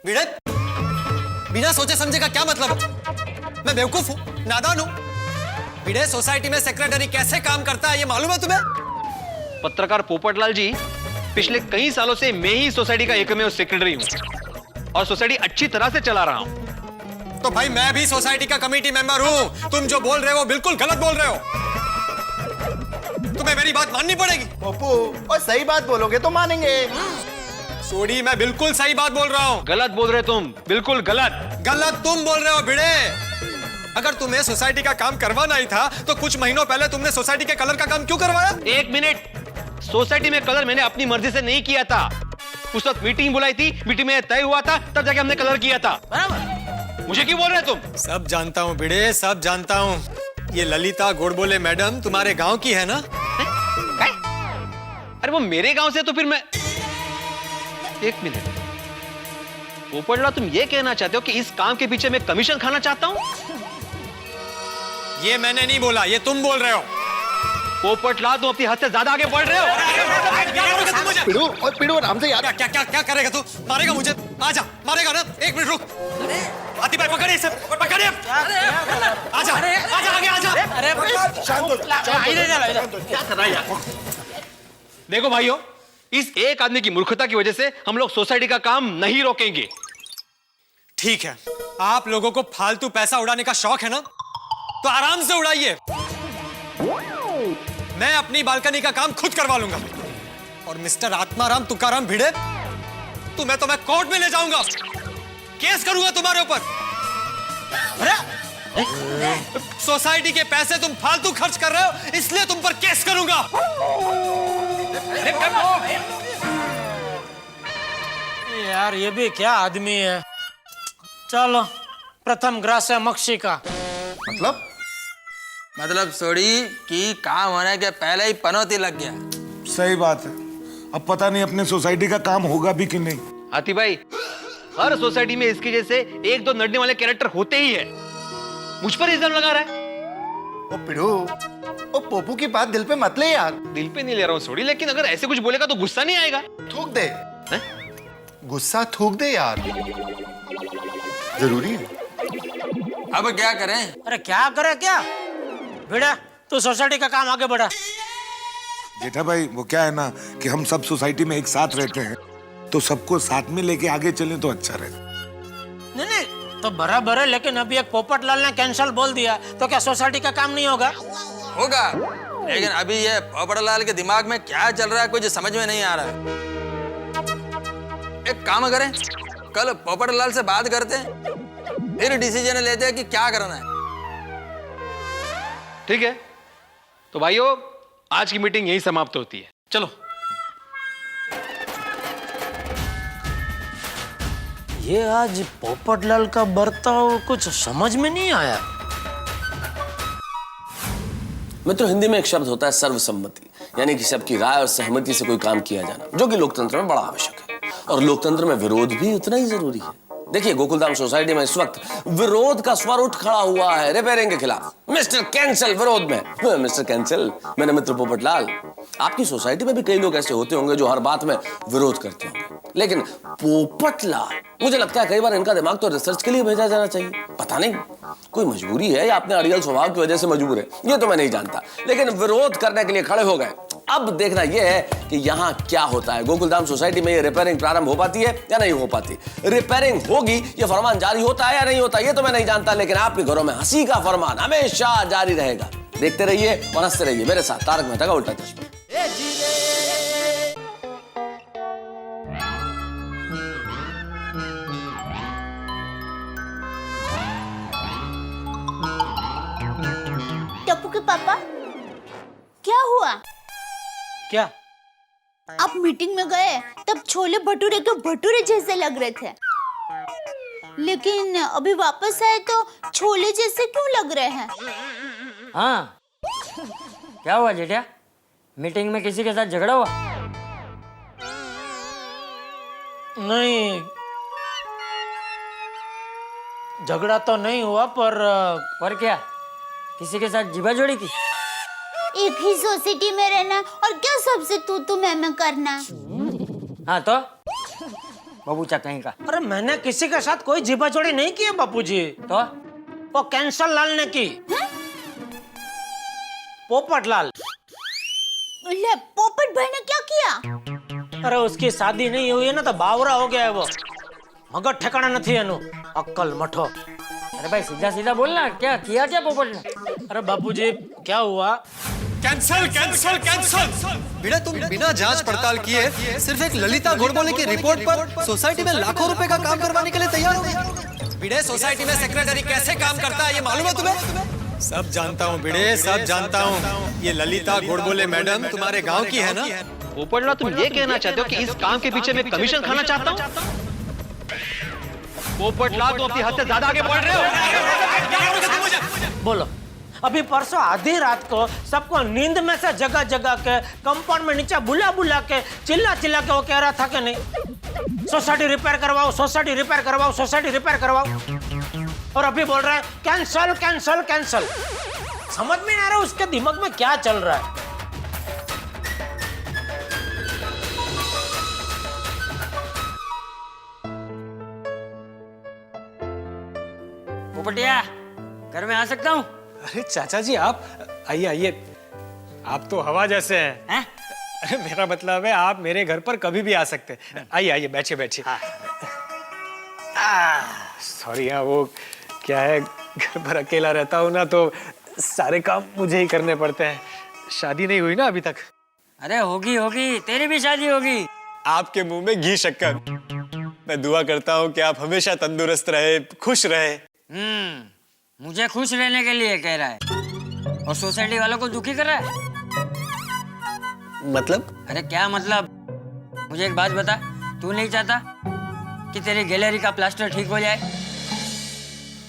भिड़े, बिना सोचे समझे का क्या मतलब है? मैं बेवकूफ हूँ, नादान हूँ। भिड़े, सोसाइटी में सेक्रेटरी कैसे काम करता है ये मालूम है तुम्हें? पत्रकार पोपटलाल जी, पिछले कई सालों से मैं ही सोसाइटी का एकमेव सेक्रेटरी हूँ और सोसाइटी अच्छी तरह से चला रहा हूँ। तो भाई मैं भी सोसाइटी का कमेटी मेंबर हूँ। तुम जो बोल रहे हो बिल्कुल गलत बोल रहे हो। तुम्हें मेरी बात माननी पड़ेगी। पप्पू, और सही बात बोलोगे तो मानेंगे। सोडी, मैं बिल्कुल सही बात बोल रहा हूँ। गलत बोल रहे तुम, बिल्कुल गलत। गलत तुम बोल रहे हो भिड़े। अगर तुम्हें सोसाइटी का काम करवाना ही था तो कुछ महीनों पहले तुमने सोसाइटी के कलर का काम क्यों करवाया? एक मिनट, सोसाइटी में कलर मैंने अपनी मर्जी से नहीं किया था। उस वक्त मीटिंग बुलाई थी, मीटिंग में तय हुआ था, तब जाके हमने कलर किया था। बराबर। मुझे क्यों बोल रहे तुम? सब जानता हूँ भिड़े, सब जानता हूँ। ये ललिता गोडबोले मैडम तुम्हारे गांव की है ना? अरे वो मेरे गांव से तो फिर मैं... एक मिनट, पोपटलाल, तुम ये कहना चाहते हो कि इस काम के पीछे मैं कमीशन खाना चाहता हूँ? ये मैंने नहीं बोला, ये तुम बोल रहे हो। पोपटलाल, तुम अपनी हद से ज्यादा आगे बढ़ रहे हो। पिड़ू, और पिड़ू आराम से यार। क्या क्या क्या क्या करेगा तू? मारेगा मुझे? आजा, मारेगा ना? एक मिनट रुक। आती भाई पकड़िए इसे, पकड़िए। आजा, आजा आगे आजा। शांत हो जा। क्या कर रहा है यार? देखो भाइयों, इस एक आदमी की मूर्खता की वजह से हम लोग सोसाइटी का काम नहीं रोकेंगे। ठीक है, आप लोगों को फालतू पैसा उड़ाने का शौक है ना, तो आराम से उड़ाइए। मैं अपनी बालकनी का काम खुद करवा लूंगा। और मिस्टर आत्माराम तुकाराम भिड़े, तुम्हें तो मैं कोर्ट में ले जाऊंगा, केस करूंगा तुम्हारे ऊपर। सोसाइटी के पैसे तुम फालतू खर्च कर रहे हो, इसलिए तुम पर केस करूंगा। यार ये भी क्या आदमी है। चलो, प्रथम ग्रास मक्षी का मतलब सोडी की काम होने के पहले ही पनौती लग गया। सही बात है। अब पता नहीं अपने सोसाइटी का काम होगा भी कि नहीं। हाथी भाई, हर सोसाइटी में इसके जैसे एक दो नड़ने वाले कैरेक्टर होते ही है। मुझ पर इल्जाम लगा रहा है। ओ पिड़ू, ओ पोपू की बात दिल पे मत ले यार। दिल पे नहीं ले रहा हूँ सोडी, लेकिन अगर ऐसे कुछ बोलेगा तो गुस्सा नहीं आएगा? थूक दे। गुस्सा थूक दे यार, जरूरी है। अब क्या करें? अरे क्या करे क्या? भिड़ा, तू सोसाइटी का काम आगे बढ़ा। जेठा भाई, वो क्या है ना कि हम सब सोसाइटी में एक साथ रहते हैं, तो सबको साथ में लेके आगे चलें तो अच्छा रहे। नहीं नहीं, तो बराबर है, लेकिन अभी एक पोपटलाल ने कैंसल बोल दिया, तो क्या सोसाइटी का काम नहीं होगा? होगा, लेकिन अभी ये पोपटलाल के दिमाग में क्या चल रहा है कुछ समझ में नहीं आ रहा है। एक काम करें, कल पोपटलाल से बात करते हैं, फिर डिसीजन लेते हैं कि क्या करना है। ठीक है, तो भाइयों आज की मीटिंग यही समाप्त होती है। चलो। ये आज पोपटलाल का बर्ताव कुछ समझ में नहीं आया। मित्रों, हिंदी में एक शब्द होता है सर्वसम्मति, यानी कि सबकी राय और सहमति से कोई काम किया जाना, जो कि लोकतंत्र में बड़ा आवश्यक है। और लोकतंत्र में विरोध भी उतना ही जरूरी है। देखिए, गोकुलधाम सोसाइटी में इस वक्त विरोध का स्वर उठ खड़ा हुआ है रिपेयरिंग के खिलाफ। मिस्टर कैंसल विरोध में। मिस्टर कैंसल, मेरे मित्र पोपटलाल, आपकी सोसाइटी में भी कई लोग ऐसे होते होंगे जो हर बात में विरोध करते होंगे, लेकिन पोपटलाल, मुझे लगता है कई बार इनका दिमाग तो रिसर्च के लिए भेजा जाना चाहिए। पता नहीं कोई मजबूरी है या अपने अड़ियल स्वभाव की वजह से मजबूर है, ये तो मैं नहीं जानता, लेकिन विरोध करने के लिए खड़े हो गए। अब देखना यह है कि यहाँ क्या होता है। गोकुलधाम सोसाइटी में ये रिपेयरिंग प्रारंभ हो पाती है या नहीं हो पाती? रिपेयरिंग होगी, ये फरमान जारी होता है या नहीं होता, ये तो मैं नहीं जानता, लेकिन आपके घरों में हंसी का फरमान हमेशा जारी रहेगा। देखते रहिए और हंसते रहिए मेरे साथ तारक मेहता का उल्टा चश्मा। टप्पू के पापा, क्या हुआ? क्या? आप मीटिंग में गए तब छोले भटूरे के भटूरे जैसे लग रहे थे, लेकिन अभी वापस आए तो छोले जैसे क्यों लग रहे हैं? हाँ, क्या हुआ जेठा? मीटिंग में किसी के साथ झगड़ा हुआ? नहीं, झगड़ा तो नहीं हुआ, पर क्या किसी के साथ जीवा जोड़ी थी? एक ही सोसाइटी में रहना और क्या सबसे तू मैं करना? हाँ तो बबूचा कहीं का। अरे मैंने किसी के साथ कोई जीबाजोड़ी नहीं की है बापूजी। तो वो कैंसल लाल ने की। पोपट लाल। ले पोपट भाई ने क्या किया? अरे उसकी शादी नहीं हुई है ना तो बावरा हो गया है वो। मगर ठिकाना नहीं है नु। अक्कल मठो। अरे भाई सीधा सीधा बोलना, क्या किया क्या पोपट ने? अरे बापूजी क्या हुआ? Cancel cancel cancel. बेटा तुम बिना जांच पड़ताल किए सिर्फ एक ललिता गोडबोले की रिपोर्ट पर सोसाइटी में लाखों रुपए का काम करवाने के लिए तैयार हो गए। बिड़े सोसाइटी में सेक्रेटरी कैसे काम करता है ये मालूम है तुम्हें? सब जानता हूँ बिड़े, सब जानता हूँ। ये ललिता गोडबोले मैडम तुम्हारे गांव की है ना? पोपटलाल तुम ये कहना चाहते हो कि इस काम के पीछे मैं कमीशन खाना चाहता हूँ? पोपटलाल तुम अपनी हद से ज्यादा आगे बढ़ रहे हो। बोलो। अभी परसों आधी रात को सबको नींद में से जगह जगह के कंपाउंड में नीचे बुला बुला के चिल्ला चिल्ला के वो कह रहा था कि नहीं सोसाइटी रिपेयर करवाओ, सोसाइटी रिपेयर करवाओ, सोसाइटी रिपेयर करवाओ। और अभी बोल रहा है कैंसल कैंसल कैंसल। समझ में नहीं आ रहा उसके दिमाग में क्या चल रहा है। पोपटिया, घर में आ सकता हूँ? अरे चाचा जी आप आइए आइए। आप तो हवा जैसे हैं। अरे मेरा मतलब है आप मेरे घर पर कभी भी आ सकते हैं। आइए आइए बैठिए बैठिए। सॉरी हाँ वो क्या है घर पर अकेला रहता हूँ ना तो सारे काम मुझे ही करने पड़ते हैं। शादी नहीं हुई ना अभी तक। अरे होगी होगी, तेरी भी शादी होगी। आपके मुंह में घी शक्कर। मैं दुआ करता हूँ कि आप हमेशा तंदुरुस्त रहे, खुश रहे। मुझे खुश रहने के लिए कह रहा है और सोसाइटी वालों को दुखी कर रहा है। मतलब? अरे क्या मतलब? मुझे एक बात बता, तू नहीं चाहता कि तेरी गैलरी का प्लास्टर ठीक हो जाए?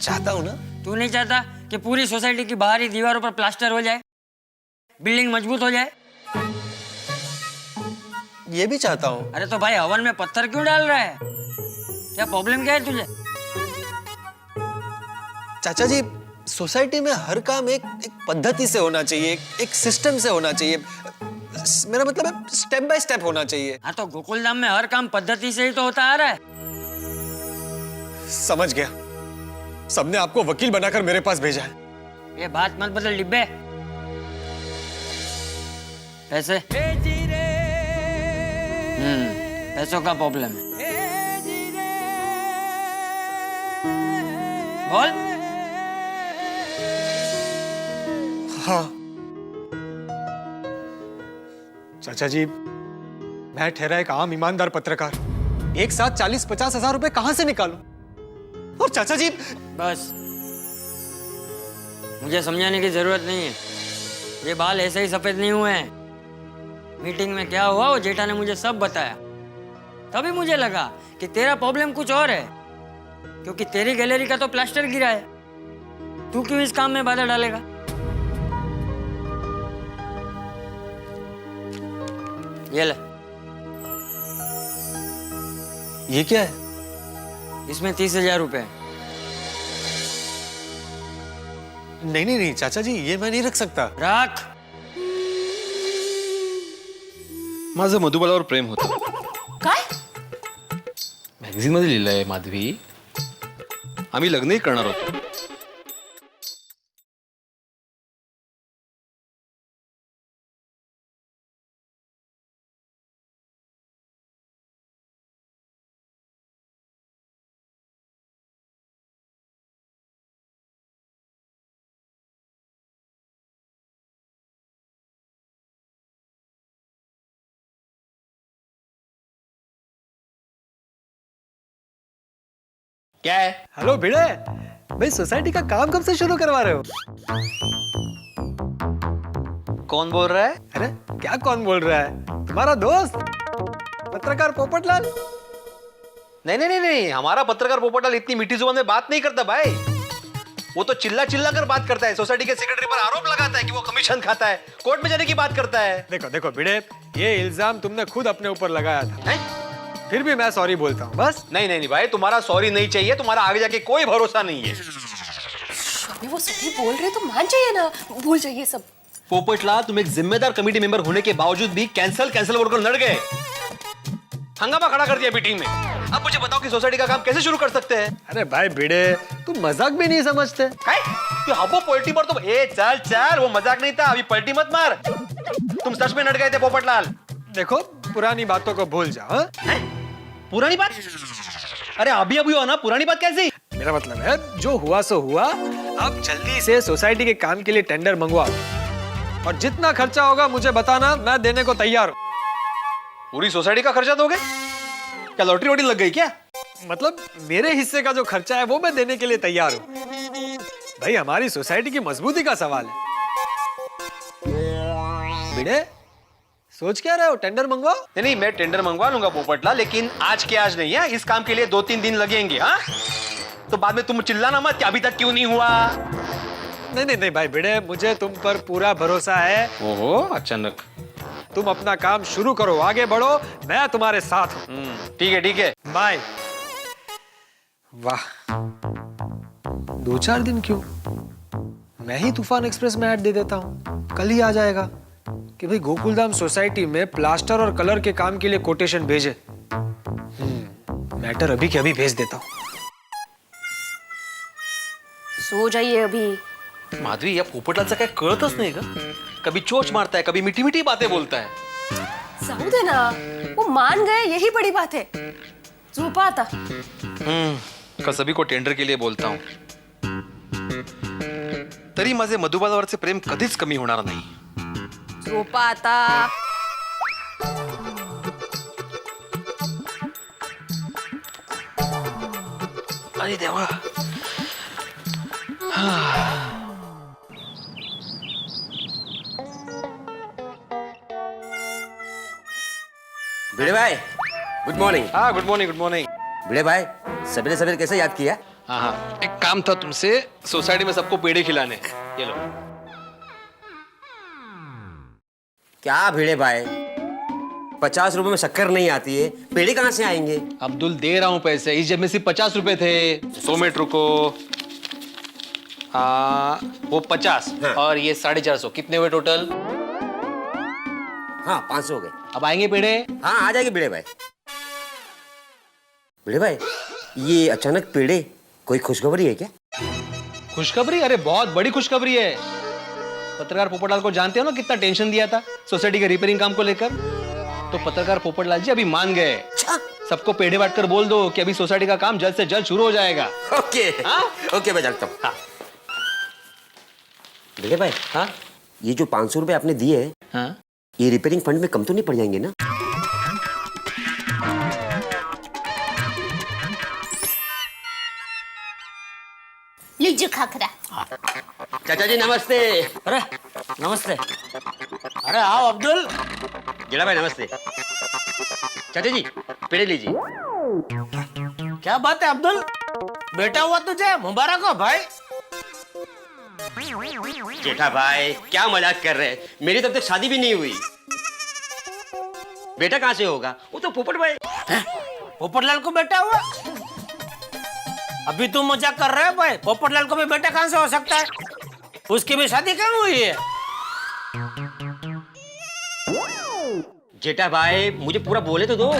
चाहता हूँ ना। तू नहीं चाहता कि पूरी सोसाइटी की बाहरी दीवारों पर प्लास्टर हो जाए, बिल्डिंग मजबूत हो जाए? ये भी चाहता हूँ। अरे तो भाई हवन में पत्थर क्यों डाल रहा है? क्या प्रॉब्लम क्या है तुझे? चाचा जी सोसाइटी में हर काम एक पद्धति से होना चाहिए, एक सिस्टम से होना चाहिए। मेरा मतलब है स्टेप बाय स्टेप होना चाहिए। हाँ तो गोकुलधाम में हर काम पद्धति से ही तो होता आ रहा है। समझ गया। सबने आपको वकील बनाकर मेरे पास भेजा है। ये बात मत बदल डिब्बे। पैसे? पैसों का प्रॉब्लम है। बोल। हाँ चाचा जी मैं ठहरा एक आम ईमानदार पत्रकार, एक साथ 40-50 हजार रुपए कहां से निकालूं? और चाचा जी बस मुझे समझाने की जरूरत नहीं है। ये बाल ऐसे ही सफेद नहीं हुए हैं। मीटिंग में क्या हुआ वो जेठा ने मुझे सब बताया। तभी मुझे लगा कि तेरा प्रॉब्लम कुछ और है, क्योंकि तेरी गैलरी का तो प्लास्टर गिरा है। तू क्यों इस काम में बाधा डालेगा? ये ले। ये क्या है? इसमें 30,000 रुपए है। नहीं चाचा जी ये मैं नहीं रख सकता। रख। माझं मधुबालावर प्रेम होतं। काय? मॅगझिन मध्ये लिहिलंय माधवी, आम्ही लग्नही करणार होतो। क्या है? हेलो भिड़े, भाई सोसाइटी का काम कब से शुरू करवा रहे हो? कौन बोल रहा है? अरे क्या कौन बोल रहा है? तुम्हारा दोस्त पत्रकार पोपटलाल। नहीं, हमारा पत्रकार पोपटलाल इतनी मीठी जुबान में बात नहीं करता भाई। वो तो चिल्ला चिल्ला कर बात करता है, सोसाइटी के सेक्रेटरी पर आरोप लगाता है कि वो कमीशन खाता है, कोर्ट में जाने की बात करता है। देखो भिड़े, ये इल्जाम तुमने खुद अपने ऊपर लगाया था। फिर भी मैं सॉरी बोलता हूँ बस। नहीं भाई, तुम्हारा सॉरी नहीं चाहिए, तुम्हारा आगे जाके कोई भरोसा नहीं है। अभी वो सही बोल रहे तो मान जाइए ना, भूल जाइए सब। पोपटलाल तुम एक जिम्मेदार कमेटी मेंबर होने के बावजूद भी कैंसल बोलकर लड़ गए, हंगामा खड़ा कर दिया मीटिंग में। अब मुझे बताओ कि सोसाइटी का काम कैसे शुरू कर सकते हैं? अरे भाई भिड़े, तुम मजाक भी नहीं समझते। तू हबो पलटी मार तो चल चल, वो मजाक नहीं था, अभी पलटी मत मार। तुम सच में नट गए थे पोपटलाल। देखो पुरानी बातों को भूल जाओ। पुरानी बात? अरे अभी अभी हुआ ना, पुरानी बात कैसी? मेरा मतलब है जो हुआ सो हुआ। अब जल्दी से सोसाइटी के काम के लिए टेंडर मंगवाओ और जितना खर्चा होगा मुझे बताना, मैं देने को तैयार हूँ। पूरी सोसाइटी का खर्चा दोगे? क्या लॉटरी वोटरी लग गई क्या? मतलब मेरे हिस्से का जो खर्चा है वो मैं देने के लिए तैयार हूँ। भाई हमारी सोसाइटी की मजबूती का सवाल है। भिड़े सोच क्या रहे हो? टेंडर मंगवाओ। नहीं, मैं टेंडर मंगवा लूंगा पोपटलाल, लेकिन आज के आज नहीं है। इस काम के लिए 2-3 दिन लगेंगे। हाँ, तो बाद में तुम चिल्लाना मत कि अभी तक क्यों नहीं हुआ। नहीं भाई भिड़े, मुझे तुम पर पूरा भरोसा है। ओहो, अचानक। तुम अपना काम शुरू करो, आगे बढ़ो, मैं तुम्हारे साथ हूँ। ठीक है बाय। वाह, 2-4 दिन क्यों? मैं ही तूफान एक्सप्रेस में ऐड दे देता हूँ, कल ही आ जाएगा कि भाई गोकुलधाम सोसाइटी में प्लास्टर और कलर के काम के लिए कोटेशन भेजे। मैटर अभी के अभी भेज देता हूँ। सो जाइए अभी। माधवी, या पोपटलालचं काय कळतच नाही का? कभी चोच मारता है, कभी मीठी मीठी बातें बोलता है। जाऊ दे ना, वो मान गए, यही बड़ी बात है। झोपा आता। कल सभी को टेंडर के लिए बोलता हूँ, तरी माझे मधुबालावरचे प्रेम कधीच कमी होणार नाही। झोपा आता। अरे देवा। भिड़े भाई, गुड मॉर्निंग। हाँ, गुड मॉर्निंग। भिड़े भाई, सवेरे सवेरे कैसे याद किया? हाँ, एक काम था तुमसे, सोसाइटी में सबको पेड़े खिलाने। ये लो। क्या भिड़े भाई, 50 रुपए में शक्कर नहीं आती है, पेड़े कहाँ से आएंगे? अब्दुल, दे रहा हूँ पैसे। इस जेब में सिर्फ 50 रुपए थे। 100 मिनट रुको। वो 50 और ये 450, कितने हुए टोटल? हाँ, 500 हो गए। अब आएंगे पेड़े? हाँ, आ जाएंगे भिड़े भाई। भिड़े भाई, ये अचानक पेड़े, कोई खुशखबरी है क्या? खुशखबरी? अरे बहुत बड़ी खुशखबरी है। पत्रकार पोपटलाल को जानते हो ना, कितना टेंशन दिया था सोसाइटी के रिपेयरिंग काम को लेकर। तो पत्रकार पोपटलाल जी अभी मान गए। सबको पेड़े बांटकर बोल दो कि अभी सोसाइटी का काम जल्द से जल्द शुरू हो जाएगा। ओके। ओके, मैं जानता हूँ। भिड़े भाई, हाँ, ये जो 500 रुपए आपने दिए हैं, हाँ, ये रिपेयरिंग फंड में कम तो नहीं पड़ जाएंगे ना? लीजिए खाकरा। चाचा जी नमस्ते। अरे नमस्ते। अरे आओ अब्दुल। जेड़ा भाई नमस्ते। चाचा जी पेड़े लीजिए। क्या बात है अब्दुल, बेटा हुआ तुझे, मुबारक हो भाई। जेठा भाई क्या मजाक कर रहे हैं, मेरी तब तक शादी भी नहीं हुई। बेटा कहाँ से होगा? वो तो पोपट भाई। पोपटलाल को बेटा हुआ? अभी तुम मजाक कर रहे हो भाई, पोपटलाल को भी बेटा कहाँ से हो सकता है? उसकी भी शादी कहाँ हुई है? जेठा भाई मुझे पूरा बोले तो दो।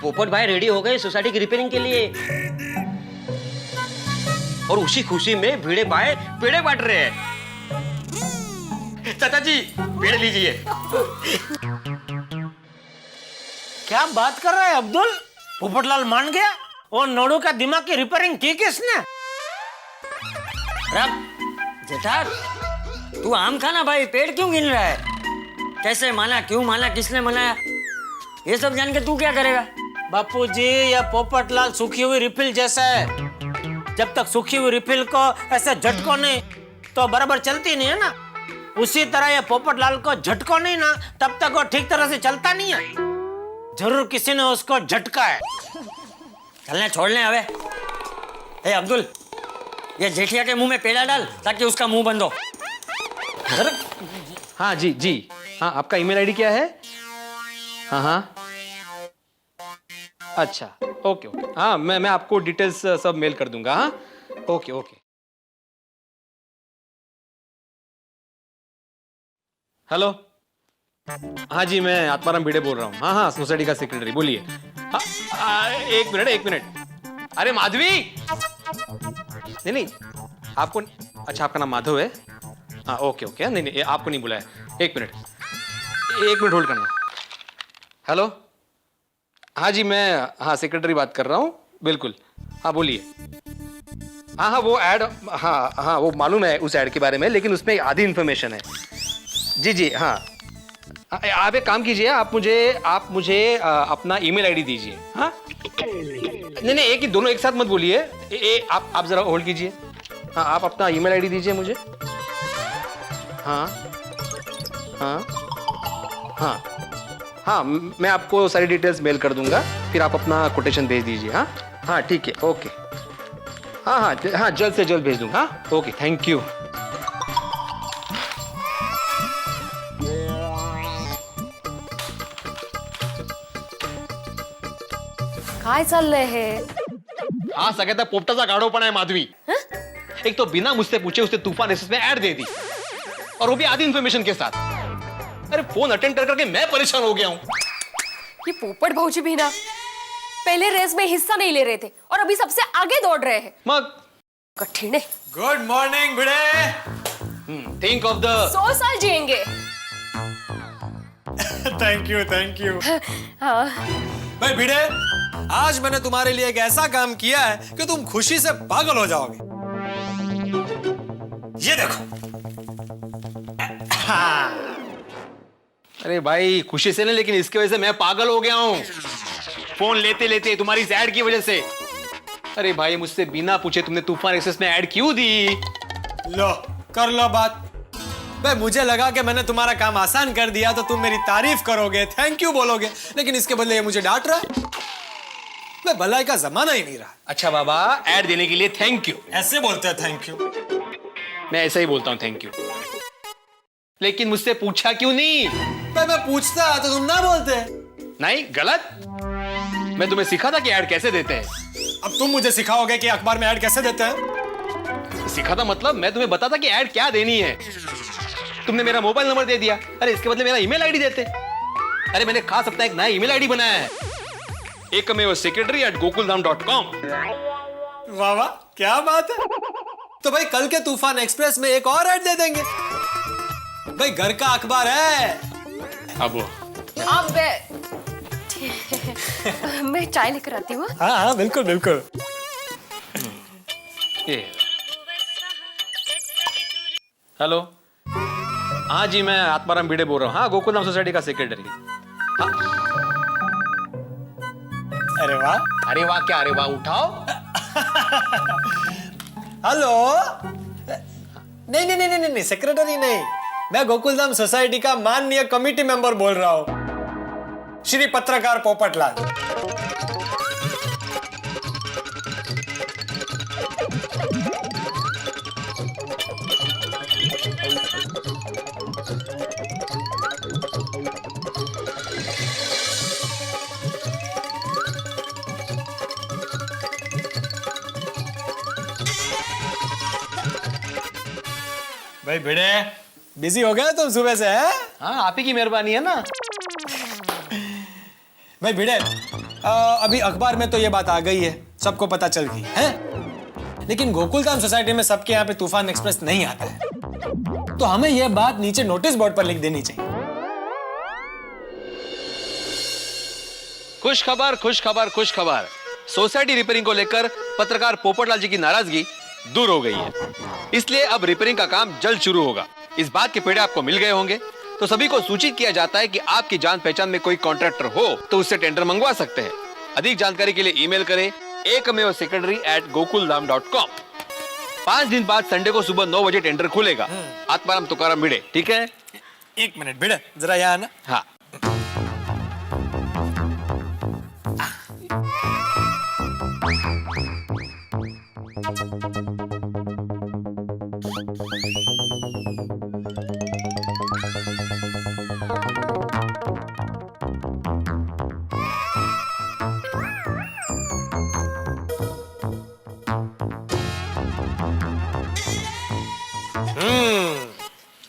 पोपट भाई रेडी हो गए सोसाइटी की रिपेयरिंग के लिए, और उसी खुशी में भिड़े भाई पेड़े बांट रहे हैं। चाचा जी पेड़ लीजिए। क्या बात कर रहा है अब्दुल? पोपटलाल मान गया? और नोडू का दिमाग की रिपेयरिंग की किसने? जेठा, तू आम खाना भाई, पेड़ क्यों गिन रहा है? कैसे माना, क्यों माना, किसने मनाया, ये सब जान के तू क्या करेगा? बापूजी, यह पोपटलाल सूखी हुई रिफिल जैसा है। जब तक सूखी हुई रिफिल को ऐसे झटको नहीं तो बराबर चलती नहीं है ना, उसी तरह ये पोपटलाल को झटको नहीं ना, तब तक वो ठीक तरह से चलता नहीं है। जरूर किसी ने उसको झटका है। चलने छोड़ने हवे। ए अब्दुल, ये जेठिया के मुंह में पेड़ा डाल ताकि उसका मुंह बंद हो। हाँ जी। हाँ, आपका ईमेल आईडी क्या है? हाँ, अच्छा, ओके। हाँ, मैं आपको डिटेल्स सब मेल कर दूंगा। हाँ, ओके। हेलो, हाँ जी, मैं आत्माराम भिड़े बोल रहा हूँ। हाँ हाँ, सोसाइटी का सेक्रेटरी, बोलिए। एक मिनट एक मिनट। अरे माधवी, नहीं नहीं, आपको, अच्छा आपका नाम माधव है? हाँ ओके ओके, नहीं नहीं आपको नहीं बुलाया। एक मिनट होल्ड करना। हेलो, हाँ जी मैं, हाँ सेक्रेटरी बात कर रहा हूँ, बिल्कुल। हाँ बोलिए। हाँ हाँ वो ऐड, हाँ हाँ वो मालूम है उस ऐड के बारे में, लेकिन उसमें आधी इन्फॉर्मेशन है। जी जी हाँ, आप एक काम कीजिए, आप मुझे अपना ईमेल आईडी दीजिए। हाँ नहीं नहीं, एक ही, दोनों एक साथ मत बोलिए। आप जरा होल्ड कीजिए। हाँ आप अपना ईमेल आईडी दीजिए मुझे। हाँ हाँ हाँ हाँ, मैं आपको सारी डिटेल्स मेल कर दूंगा, फिर आप अपना कोटेशन भेज dीजिए। हाँ हाँ ठीक है, ओके। हाँ हाँ हाँ, जल्द से जल्द भेज दूंगा। हाँ ओके, थैंक यू। काय चाललंय हे? हाँ सगळ्यात पोपटाचा गाढवपणा आहे माधवी। एक तो बिना मुझसे पूछे उसने तूफान एक्सप्रेस में ऐड दे दी, और वो भी आधी इन्फॉर्मेशन के साथ। अरे फोन अटेंड कर करके मैं परेशान हो गया हूँ। ये पोपट भाऊजी भी ना पहले रेस में हिस्सा नहीं ले रहे थे और अभी सबसे आगे दौड़ रहे हैं। मग कठिन है। Good morning Bhide. Think of the 100 साल जिएंगे। Thank you. हाँ। भाई भिड़े, आज मैंने तुम्हारे लिए एक ऐसा काम किया है कि तुम खुशी से पागल हो जाओगे। ये देखो। हाँ। अरे भाई खुशी से नहीं, लेकिन इसकी वजह से मैं पागल हो गया हूँ। फोन लेते लेते तुम्हारी इस ऐड की वजह से। अरे भाई मुझसे बिना पूछे तुमने तूफान एक्सप्रेस में ऐड क्यों दी? लो कर लो बात। भाई मुझे लगा कि मैंने तुम्हारा काम आसान कर दिया तो तुम मेरी तारीफ करोगे, थैंक यू बोलोगे, लेकिन इसके बदले ये मुझे डांट रहा है। मैं भलाई का जमाना ही नहीं रहा। अच्छा बाबा, ऐड देने के लिए थैंक यू। ऐसे बोलते हैं थैंक यू? मैं ऐसा ही बोलता हूँ थैंक यू, लेकिन मुझसे पूछा क्यों नहीं? भाई मैं पूछता तो तुम ना बोलते। नहीं गलत, मैं तुम्हें सिखा था कि ऐड कैसे देते हैं। अब तुम मुझे सिखाओगे कि अखबार में ऐड कैसे देते हैं? सिखा था मतलब मैं तुम्हें बताता कि ऐड क्या देनी है। तुमने मेरा मोबाइल नंबर दे दिया, अरे इसके बदले मेरा ईमेल आईडी देते। अरे मैंने खास अपना एक नया ईमेल आईडी बनाया है, ekmevasecretary@gokuldham.com। वाह वाह, क्या बात है। तो भाई कल के तूफान एक्सप्रेस में एक और ऐड दे देंगे। भाई घर का अखबार है। अब मैं चाय लेकर आती हूँ। हाँ हाँ बिल्कुल बिल्कुल। हेलो, हाँ जी मैं आत्माराम भिड़े बोल रहा हूँ। हाँ गोकुलधाम सोसाइटी का सेक्रेटरी। हाँ। अरे वाह। अरे वाह क्या? अरे वाह, उठाओ। हेलो। नहीं नहीं नहीं नहीं, सेक्रेटरी नहीं, मैं गोकुलधाम सोसाइटी का माननीय कमिटी मेंबर बोल रहा हूँ, श्री पत्रकार पोपटलाल। भाई भिड़े, बिजी हो गए तुम सुबह से? हैं? हाँ आप ही की मेहरबानी है ना। भाई भिड़े, अभी अखबार में तो ये बात आ गई है, सबको पता चल गई है, लेकिन गोकुलधाम सोसाइटी में सबके यहाँ पे तूफान एक्सप्रेस नहीं आता है, तो हमें यह बात नीचे नोटिस बोर्ड पर लिख देनी चाहिए। खुश खबर खुश खबर खुश खबर, सोसाइटी रिपेयरिंग को लेकर पत्रकार पोपटलाल जी की नाराजगी दूर हो गई है, इसलिए अब रिपेयरिंग का काम जल्द शुरू होगा। इस बात के पेड़े आपको मिल गए होंगे, तो सभी को सूचित किया जाता है कि आपकी जान पहचान में कोई कॉन्ट्रैक्टर हो तो उससे टेंडर मंगवा सकते हैं। अधिक जानकारी के लिए ईमेल करें ekmevasecretary@gokuldham.com। 5 दिन बाद संडे को सुबह 9 बजे टेंडर खुलेगा। आत्माराम तुकाराम भिड़े, ठीक है? 1 मिनट भिड़े, जरा यहाँ आना। हाँ।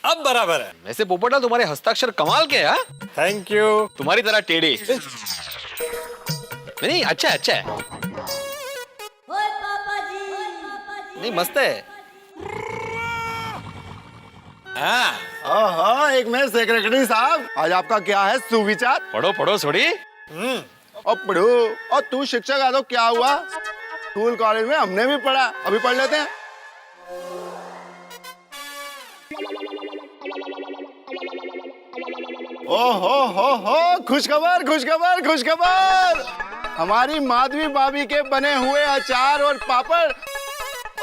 अब बराबर है। वैसे पोपटलाल तुम्हारे हस्ताक्षर कमाल के हैं। Thank you. तुम्हारी तरह टेढ़े नहीं, अच्छा अच्छा है। नहीं मस्त है। हाँ, एक मिनट सेक्रेटरी साहब, आज आपका क्या है सुविचार? पढ़ो पढ़ो छोड़ी। और पढ़ो। और तू शिक्षक आ तो क्या हुआ? स्कूल कॉलेज में हमने भी पढ़ा, अभी पढ़ लेते हैं। हो खुशखबर खुशखबर खुशखबर, हमारी माधवी भाभी के बने हुए अचार और पापड़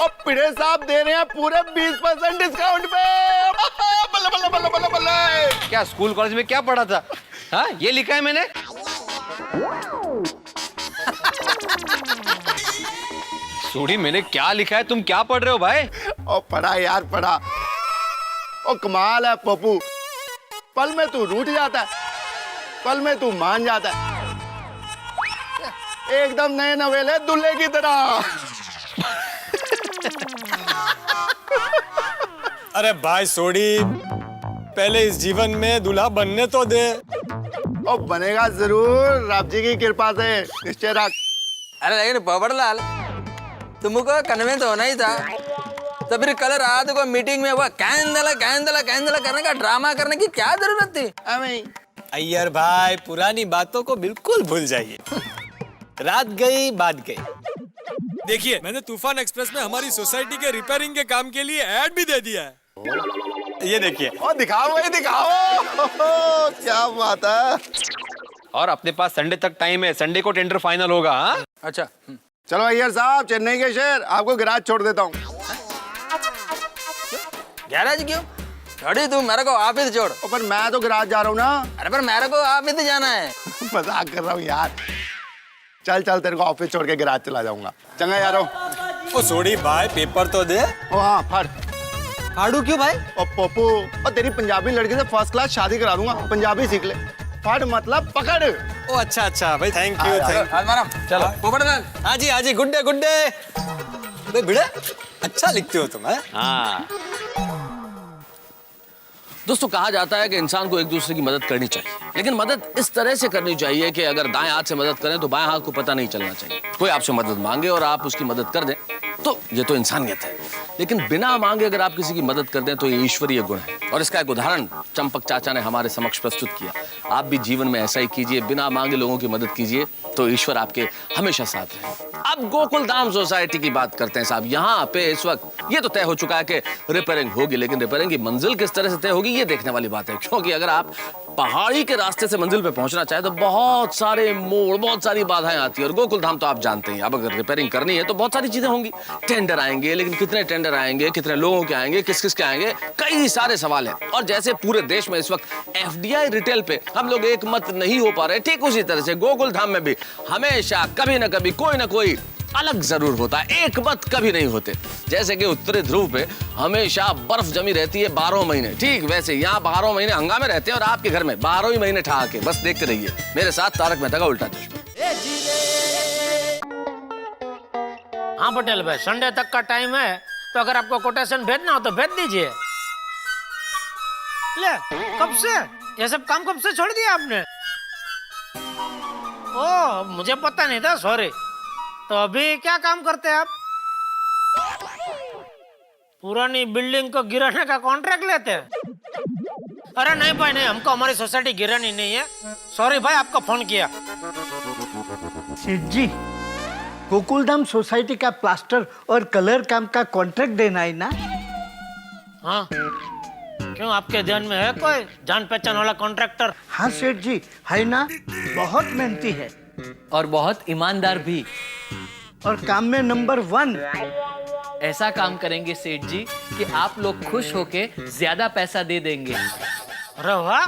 और पिढ़े साहब दे रहे हैं पूरे 20% डिस्काउंट पे। बल्ले बल्ले बल्ले बल्ले बल्ले। क्या स्कूल कॉलेज में क्या पढ़ा था? हाँ, ये लिखा है मैंने। सोडी, मैंने क्या लिखा है? तुम क्या पढ़ रहे हो भाई? और पढ़ा यार पढ़ा। और कमाल है पप्पू, पल में तू रूठ जाता है, पल में तू मान जाता है, एकदम नए नवेले दूल्हे की तरह। अरे भाई सोडी, पहले इस जीवन में दूल्हा बनने तो दे। और बनेगा जरूर, रब जी की कृपा से, निश्चय रख। अरे लेकिन पोपटलाल, तुमको कन्विंस होना ही था, तो फिर कल रात को मीटिंग में वो कैंडला कैंडला कैंडला करने का ड्रामा करने की क्या जरूरत थी? अय्यर भाई, पुरानी बातों को बिल्कुल भूल जाइए। रात गई बात गई। देखिए, मैंने तूफान एक्सप्रेस में हमारी सोसाइटी के रिपेयरिंग के काम के लिए ऐड भी दे दिया है। ये देखिए। और दिखाओ भाई दिखाओ। क्या बात है। और अपने पास संडे तक टाइम है, संडे को टेंडर फाइनल होगा। हाँ? अच्छा चलो अय्यर साहब, चेन्नई के शहर, आपको गैराज छोड़ देता हूँ। गैराज क्यों? छोड़ी, तू मेरे को ऑफिस छोड़। पर मैं तो गैराज जा रहा हूँ ना। अरे पर मेरे को ऑफिस जाना है। मजाक कर रहा हूँ यार। चल चल, तेरे को ऑफिस छोड़ के गैराज चला जाऊंगा। चंगा यारो। ओ सोडी भाई, पेपर तो दे। ओ हाँ, फट। फाड़ू क्यों भाई? और पप्पू, और तेरी पंजाबी लड़की से फर्स्ट क्लास शादी करा दूंगा, पंजाबी सीख ले। फट मतलब पकड़। ओ अच्छा अच्छा भाई, थैंक यू थैंक यू। चलो पोपटलाल। हाँ जी, गुड डे गुड डे। भाई भिड़े, अच्छा लिखते हो तुम। हाँ दोस्तों, कहा जाता है कि इंसान को एक दूसरे की मदद करनी चाहिए, लेकिन मदद इस तरह से करनी चाहिए कि अगर दाएं हाथ से मदद करें तो बाएं हाथ को पता नहीं चलना चाहिए। कोई आपसे मदद मांगे और आप उसकी मदद कर दें तो ये तो इंसानियत है, लेकिन बिना मांगे अगर आप किसी की मदद कर दें तो ये ईश्वरीय गुण है। और इसका एक उदाहरण चंपक चाचा ने हमारे समक्ष प्रस्तुत किया। आप भी जीवन में ऐसा ही कीजिए, बिना मांगे लोगों की मदद कीजिए, तो ईश्वर आपके हमेशा साथ रहे। अब गोकुल धाम सोसाइटी की बात करते हैं साहब। यहाँ पे इस वक्त ये तो तय हो चुका है कि रिपेयरिंग होगी, लेकिन रिपेयरिंग की मंजिल किस तरह से तय होगी ये देखने वाली बात है। क्योंकि अगर आप पहाड़ी के रास्ते से मंजिल पे पहुंचना चाहे तो बहुत सारे मोड़, बहुत सारी बाधाएं आती है। और गोकुल धाम तो आप जानते हैं, अब अगर रिपेयरिंग करनी है तो बहुत सारी चीजें होंगी। टेंडर आएंगे, लेकिन कितने टेंडर आएंगे, कितने लोगों के आएंगे, किस किस के आएंगे, कई सारे सवाल हैं। और जैसे पूरे देश में इस वक्त एफडीआई रिटेल पे हम लोग एक मत नहीं हो पा रहे, ठीक उसी तरह से गोकुल धाम में भी हमेशा कभी ना कभी कोई ना कोई अलग जरूर होता है, एक मत कभी नहीं होते। जैसे कि उत्तरी ध्रुव पे हमेशा बर्फ जमी रहती है 12 महीने, ठीक वैसे यहाँ 12 महीने हंगामे रहते हैं और आपके घर में 12 ही महीने ठहाके। बस देखते रहिए मेरे साथ तारक मेहता का उल्टा चश्मा। हाँ पटेल भाई, संडे तक का टाइम है, तो अगर आपको कोटेशन भेजना हो तो भेज दीजिए। ले, कब से ये सब काम कब से छोड़ दिया आपने? ओ, मुझे पता नहीं था, सॉरी। तो अभी क्या काम करते हैं आप? पुरानी बिल्डिंग को गिराने का कॉन्ट्रैक्ट लेते हैं? अरे नहीं भाई नहीं, हमको हमारी सोसाइटी गिरानी नहीं है। सॉरी भाई, आपको फोन किया। सेठ जी, गोकुलधाम सोसाइटी का प्लास्टर और कलर काम का कॉन्ट्रैक्ट देना है ना? हाँ, क्यों आपके ध्यान में है कोई जान पहचान वाला कॉन्ट्रैक्टर? हाँ सेठ जी, है ना, बहुत मेहनती है और बहुत ईमानदार भी, और काम में नंबर 1। ऐसा काम करेंगे सेठ जी कि आप लोग खुश होके ज्यादा पैसा दे देंगे। अरे वाह,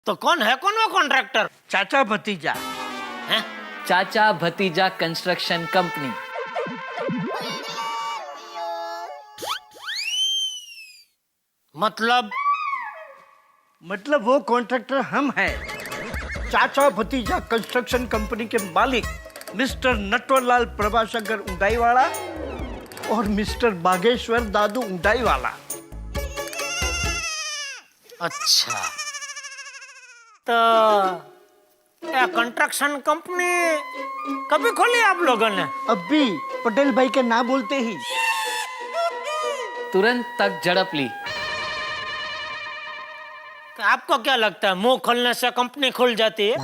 तो कौन वो कॉन्ट्रैक्टर? चाचा भतीजा है? चाचा भतीजा कंस्ट्रक्शन कंपनी। मतलब वो कॉन्ट्रैक्टर हम हैं। चाचा भतीजा कंस्ट्रक्शन कंपनी के मालिक मिस्टर नटवरलाल प्रभाशंकर ऊंटाईवाला और मिस्टर बागेश्वर दादू ऊंटाईवाला। अच्छा, तो क्या कंस्ट्रक्शन कंपनी कभी खोली आप लोगों ने? अभी पटेल भाई के ना बोलते ही तुरंत तक झड़प ली। आपको क्या लगता है मुंह खोलने से कंपनी खुल जाती है?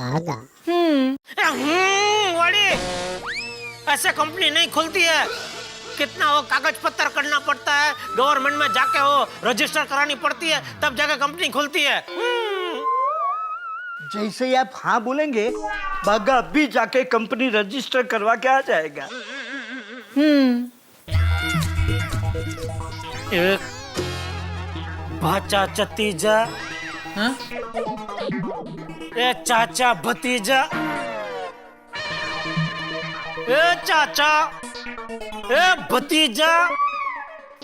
वाड़ी, ऐसे कंपनी नहीं खुलती है। कितना वो कागज पत्र करना पड़ता है, गवर्नमेंट में जाके वो रजिस्टर करानी पड़ती है, तब जाके कंपनी खुलती है। जैसे ही आप हाँ बोलेंगे, बागा अभी जाके कंपनी रजिस्टर करवा के आ जाएगा। एक भाचा चतीजा, ए चाचा भतीजा, ए चाचा, ए भतीजा,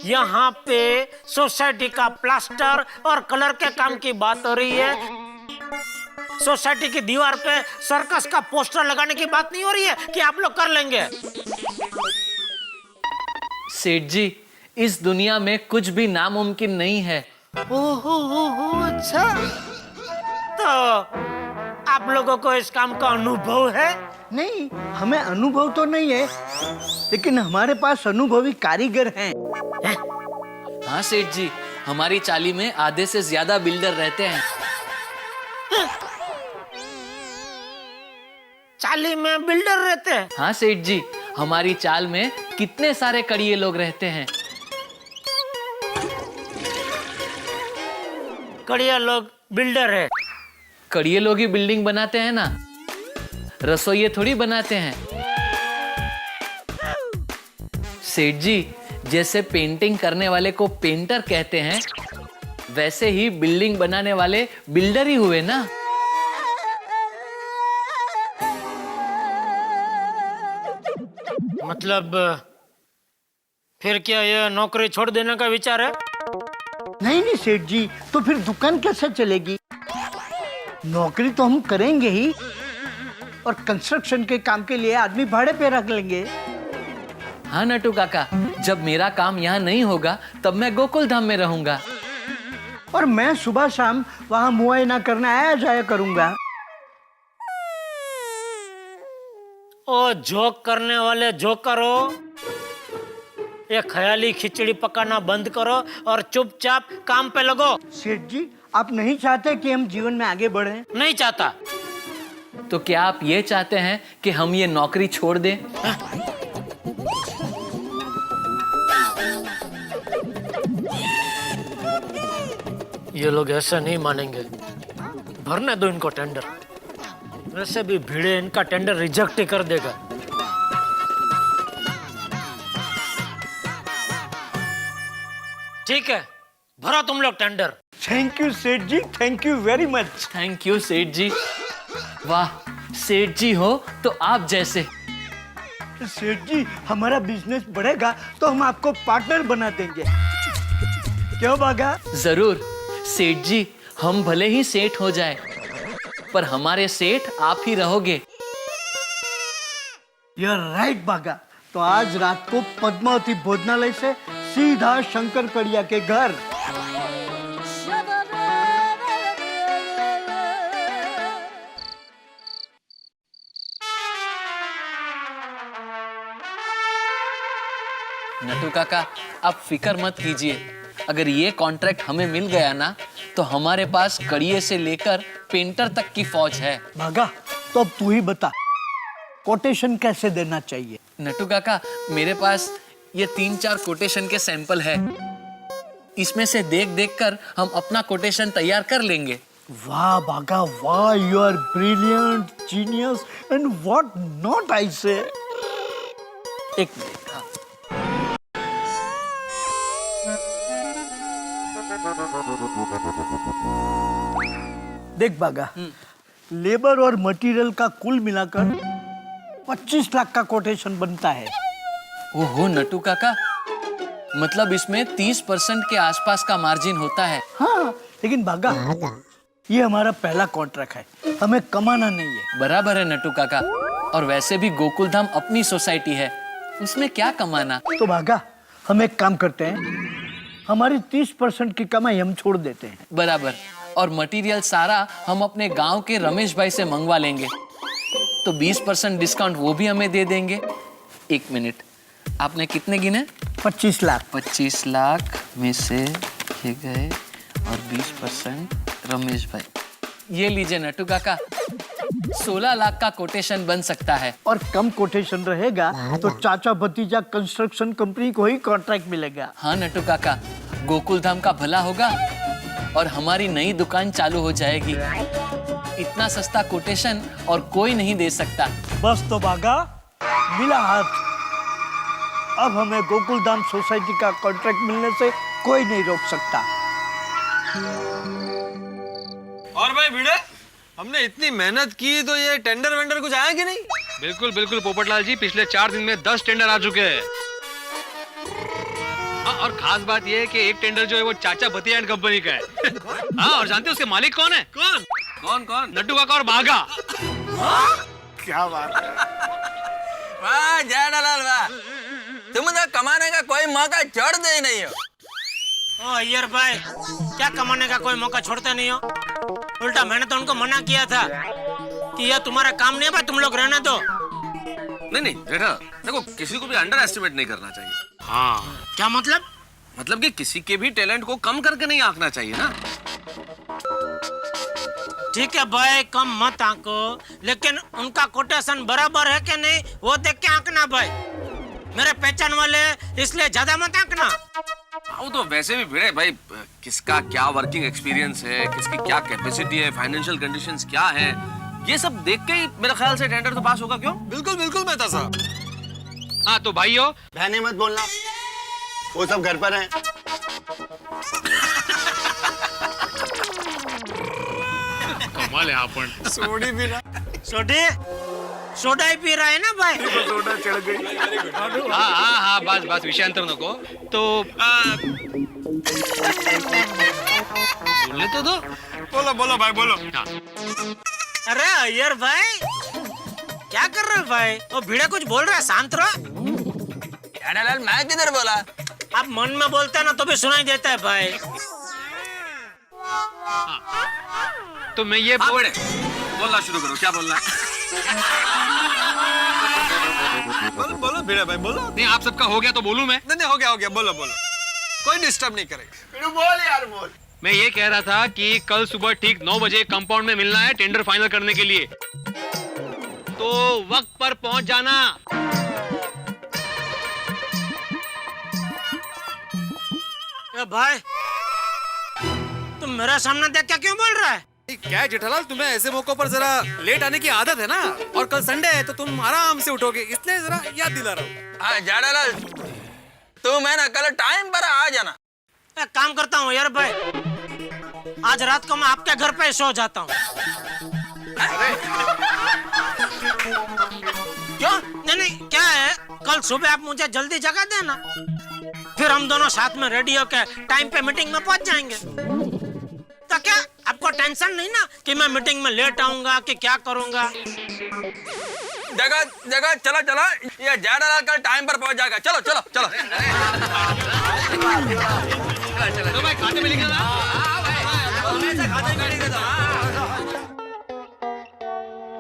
यहाँ पे सोसाइटी का प्लास्टर और कलर के काम की बात हो रही है। सोसाइटी की दीवार पे सर्कस का पोस्टर लगाने की बात नहीं हो रही है कि आप लोग कर लेंगे। सेठ जी, इस दुनिया में कुछ भी नामुमकिन नहीं है। ओहो, अच्छा, तो आप लोगों को इस काम का अनुभव है? नहीं, हमें अनुभव तो नहीं है, लेकिन हमारे पास अनुभवी कारीगर हैं। हाँ सेठ जी, हमारी चाली में आधे से ज्यादा बिल्डर रहते हैं। चाली में बिल्डर रहते हैं? हाँ सेठ जी, हमारी चाल में कितने सारे कड़िए लोग रहते हैं। कड़िया लोग बिल्डर है? कड़िए लोग ही बिल्डिंग बनाते हैं ना, रसोइये थोड़ी बनाते हैं। सेठ जी, जैसे पेंटिंग करने वाले को पेंटर कहते हैं, वैसे ही बिल्डिंग बनाने वाले बिल्डर ही हुए ना। मतलब फिर क्या ये नौकरी छोड़ देने का विचार है? नहीं सेठ जी, तो फिर दुकान कैसे चलेगी? नौकरी तो हम करेंगे ही, और कंस्ट्रक्शन के काम के लिए आदमी भाड़े पे रख लेंगे। हाँ नटू काका, जब मेरा काम यहाँ नहीं होगा तब मैं गोकुल धाम में रहूंगा। और मैं सुबह शाम वहाँ मुआयना करने आया जाया करूंगा। ओ जोक करने वाले जोकरो, ये ख्याली खिचड़ी पकाना बंद करो और चुपचाप काम पे लगो। सेठ जी, आप नहीं चाहते कि हम जीवन में आगे बढ़ें? नहीं चाहता। तो क्या आप ये चाहते हैं कि हम ये नौकरी छोड़ दें? ये लोग ऐसा नहीं मानेंगे, भरने दो इनको टेंडर। वैसे भी भिड़े इनका टेंडर रिजेक्ट ही कर देगा। ठीक है, भरो तुम लोग tender. Thank you Seth ji, thank you very much. Thank you Seth ji. वाह, सेठ जी हो तो आप जैसे। सेठ जी, हमारा बिजनेस बढ़ेगा तो हम आपको पार्टनर बना देंगे। क्यों बागा? जरूर सेठ जी, हम भले ही सेठ हो जाए, पर हमारे सेठ आप ही रहोगे। यू आर राइट बागा। तो आज रात को पद्मावती भोजनालय से सीधा शंकर कड़िया के घर। नटू काका, आप फिक्र मत कीजिए। अगर ये कॉन्ट्रैक्ट हमें मिल गया ना, तो हमारे पास कड़िए से लेकर पेंटर तक की फौज है। भागा, तो अब तू ही बता, कोटेशन कैसे देना चाहिए? नटू काका, मेरे पास ये 3-4 कोटेशन के सैंपल है। इसमें से देख देख कर हम अपना कोटेशन तैयार कर लेंगे। वाह बागा वाह, you are brilliant, genius and what not I say. एक मिनट। हाँ। देख बागा, लेबर और मटेरियल का कुल मिलाकर 25 लाख का कोटेशन बनता है। ओहो नटू काका, मतलब इसमें 30% के आसपास का मार्जिन होता है। हाँ, लेकिन बागा ये हमारा पहला कॉन्ट्रैक्ट है, हमें कमाना नहीं है। बराबर है नटू काका, और वैसे भी गोकुल धाम अपनी सोसाइटी है, उसमें क्या कमाना। तो बागा, हम एक काम करते हैं, हमारी 30% की कमाई हम छोड़ देते हैं। बराबर। और मटेरियल सारा हम अपने गांव के रमेश भाई से मंगवा लेंगे, तो 20% डिस्काउंट वो भी हमें दे देंगे। 1 मिनट, आपने कितने गिने? 25 लाख। 25 लाख में से ये गए और 20% रमेश भाई। ये लीजिए नटू काका, 16 लाख का कोटेशन बन सकता है। और कम कोटेशन रहेगा तो चाचा भतीजा कंस्ट्रक्शन कंपनी को ही कॉन्ट्रैक्ट मिलेगा। हाँ नटू काका, गोकुल धाम का भला होगा और हमारी नई दुकान चालू हो जाएगी। इतना सस्ता कोटेशन और कोई नहीं दे सकता। बस तो बागा, मिला हाथ। अब हमें गोकुल धाम सोसाइटी का कॉन्ट्रैक्ट मिलने से कोई नहीं रोक सकता। और भाई भिड़े, हमने इतनी मेहनत की तो ये टेंडर वेंडर कुछ आया कि नहीं? बिल्कुल बिल्कुल पोपटलाल जी, पिछले 4 दिन में 10 टेंडर आ चुके हैं। और खास बात ये है कि एक टेंडर जो है वो चाचा भतीजा एंड कंपनी का है। हाँ, और जानते हो उसके मालिक कौन है? कौन? नट्टू काका और बागा। क्या बात है। वाह जेठालाल वाह, तुम तो कमाने का कोई मौका छोड़ते ही नहीं हो। ओ अय्यर भाई, क्या कमाने का कोई मौका छोड़ते नहीं हो? उल्टा मैंने तो उनको मना किया था कि यह तुम्हारा काम नहीं है भाई, तुम लोग रहने दो। नहीं जेठा, देखो किसी को भी अंडर एस्टिमेट नहीं करना चाहिए। हाँ, क्या मतलब? मतलब कि किसी के भी टैलेंट को कम करके नहीं आंकना चाहिए ना। ठीक है भाई, कम मत आंको, लेकिन उनका कोटेशन बराबर है कि नहीं वो देख के आंकना भाई। मेरे पहचान वाले इसलिए ज्यादा मत आंकना। वो तो वैसे भी भिड़े भाई, किसका क्या वर्किंग एक्सपीरियंस है, किसकी क्या कैपेसिटी है, फाइनेंशियल कंडीशंस क्या है, ये सब देख के ही मेरे ख्याल से टेंडर तो पास होगा। क्यों? बिल्कुल मेहता साहब। हाँ तो भाइयों, बहने मत बोलना, वो सब घर पर हैं। कमाल है आपण। सोडी भी ना, सोडा ही पी रहा है ना भाई? सोडा चढ़ गई। हाँ, बस विषयांतर नको तो बोलने तो दो। बोलो भाई बोलो। हाँ। अरे अय्यर भाई, क्या कर रहे हो भाई? वो भिड़े कुछ बोल रहा है, शांत रहो। जेठालाल मैं किधर बोला? आप मन में बोलते हैं ना तो भी सुनाई देता है भाई। तो मैं ये बोलना शुरू करो, क्या बोलना है? बोलो भिड़े भाई बोलो। नहीं, आप सबका हो गया तो बोलूं मैं? नहीं हो गया, बोलो। कोई डिस्टर्ब नहीं करेगा। बोल यार बोल। मैं ये कह रहा था कि कल सुबह ठीक 9 बजे कंपाउंड में मिलना है टेंडर फाइनल करने के लिए, तो वक्त पर पहुंच जाना। भाई तुम मेरा सामने देख क्या क्यों बोल रहा है? क्या है जेठालाल, तुम्हें ऐसे मौकों पर जरा लेट आने की आदत है ना, और कल संडे है तो तुम आराम से उठोगे, इसलिए जरा याद दिला रहा हूँ। हाँ जेठालाल, तू मैं ना कल टाइम पर आ जाना। काम करता हूँ यार भाई, आज रात को मैं आपके घर पे सो जाता हूँ। क्यों? नहीं, क्या है, कल सुबह आप मुझे जल्दी जगा देना, फिर हम दोनों साथ में रेडी होकर टाइम पे मीटिंग में पहुंच जाएंगे। तो क्या आपको टेंशन नहीं ना कि मैं मीटिंग में लेट आऊंगा कि क्या करूंगा? जगह चला, ये जेठालाल कल टाइम पर पहुंच जाएगा। चलो। तो भाई खाते में लिखा ना।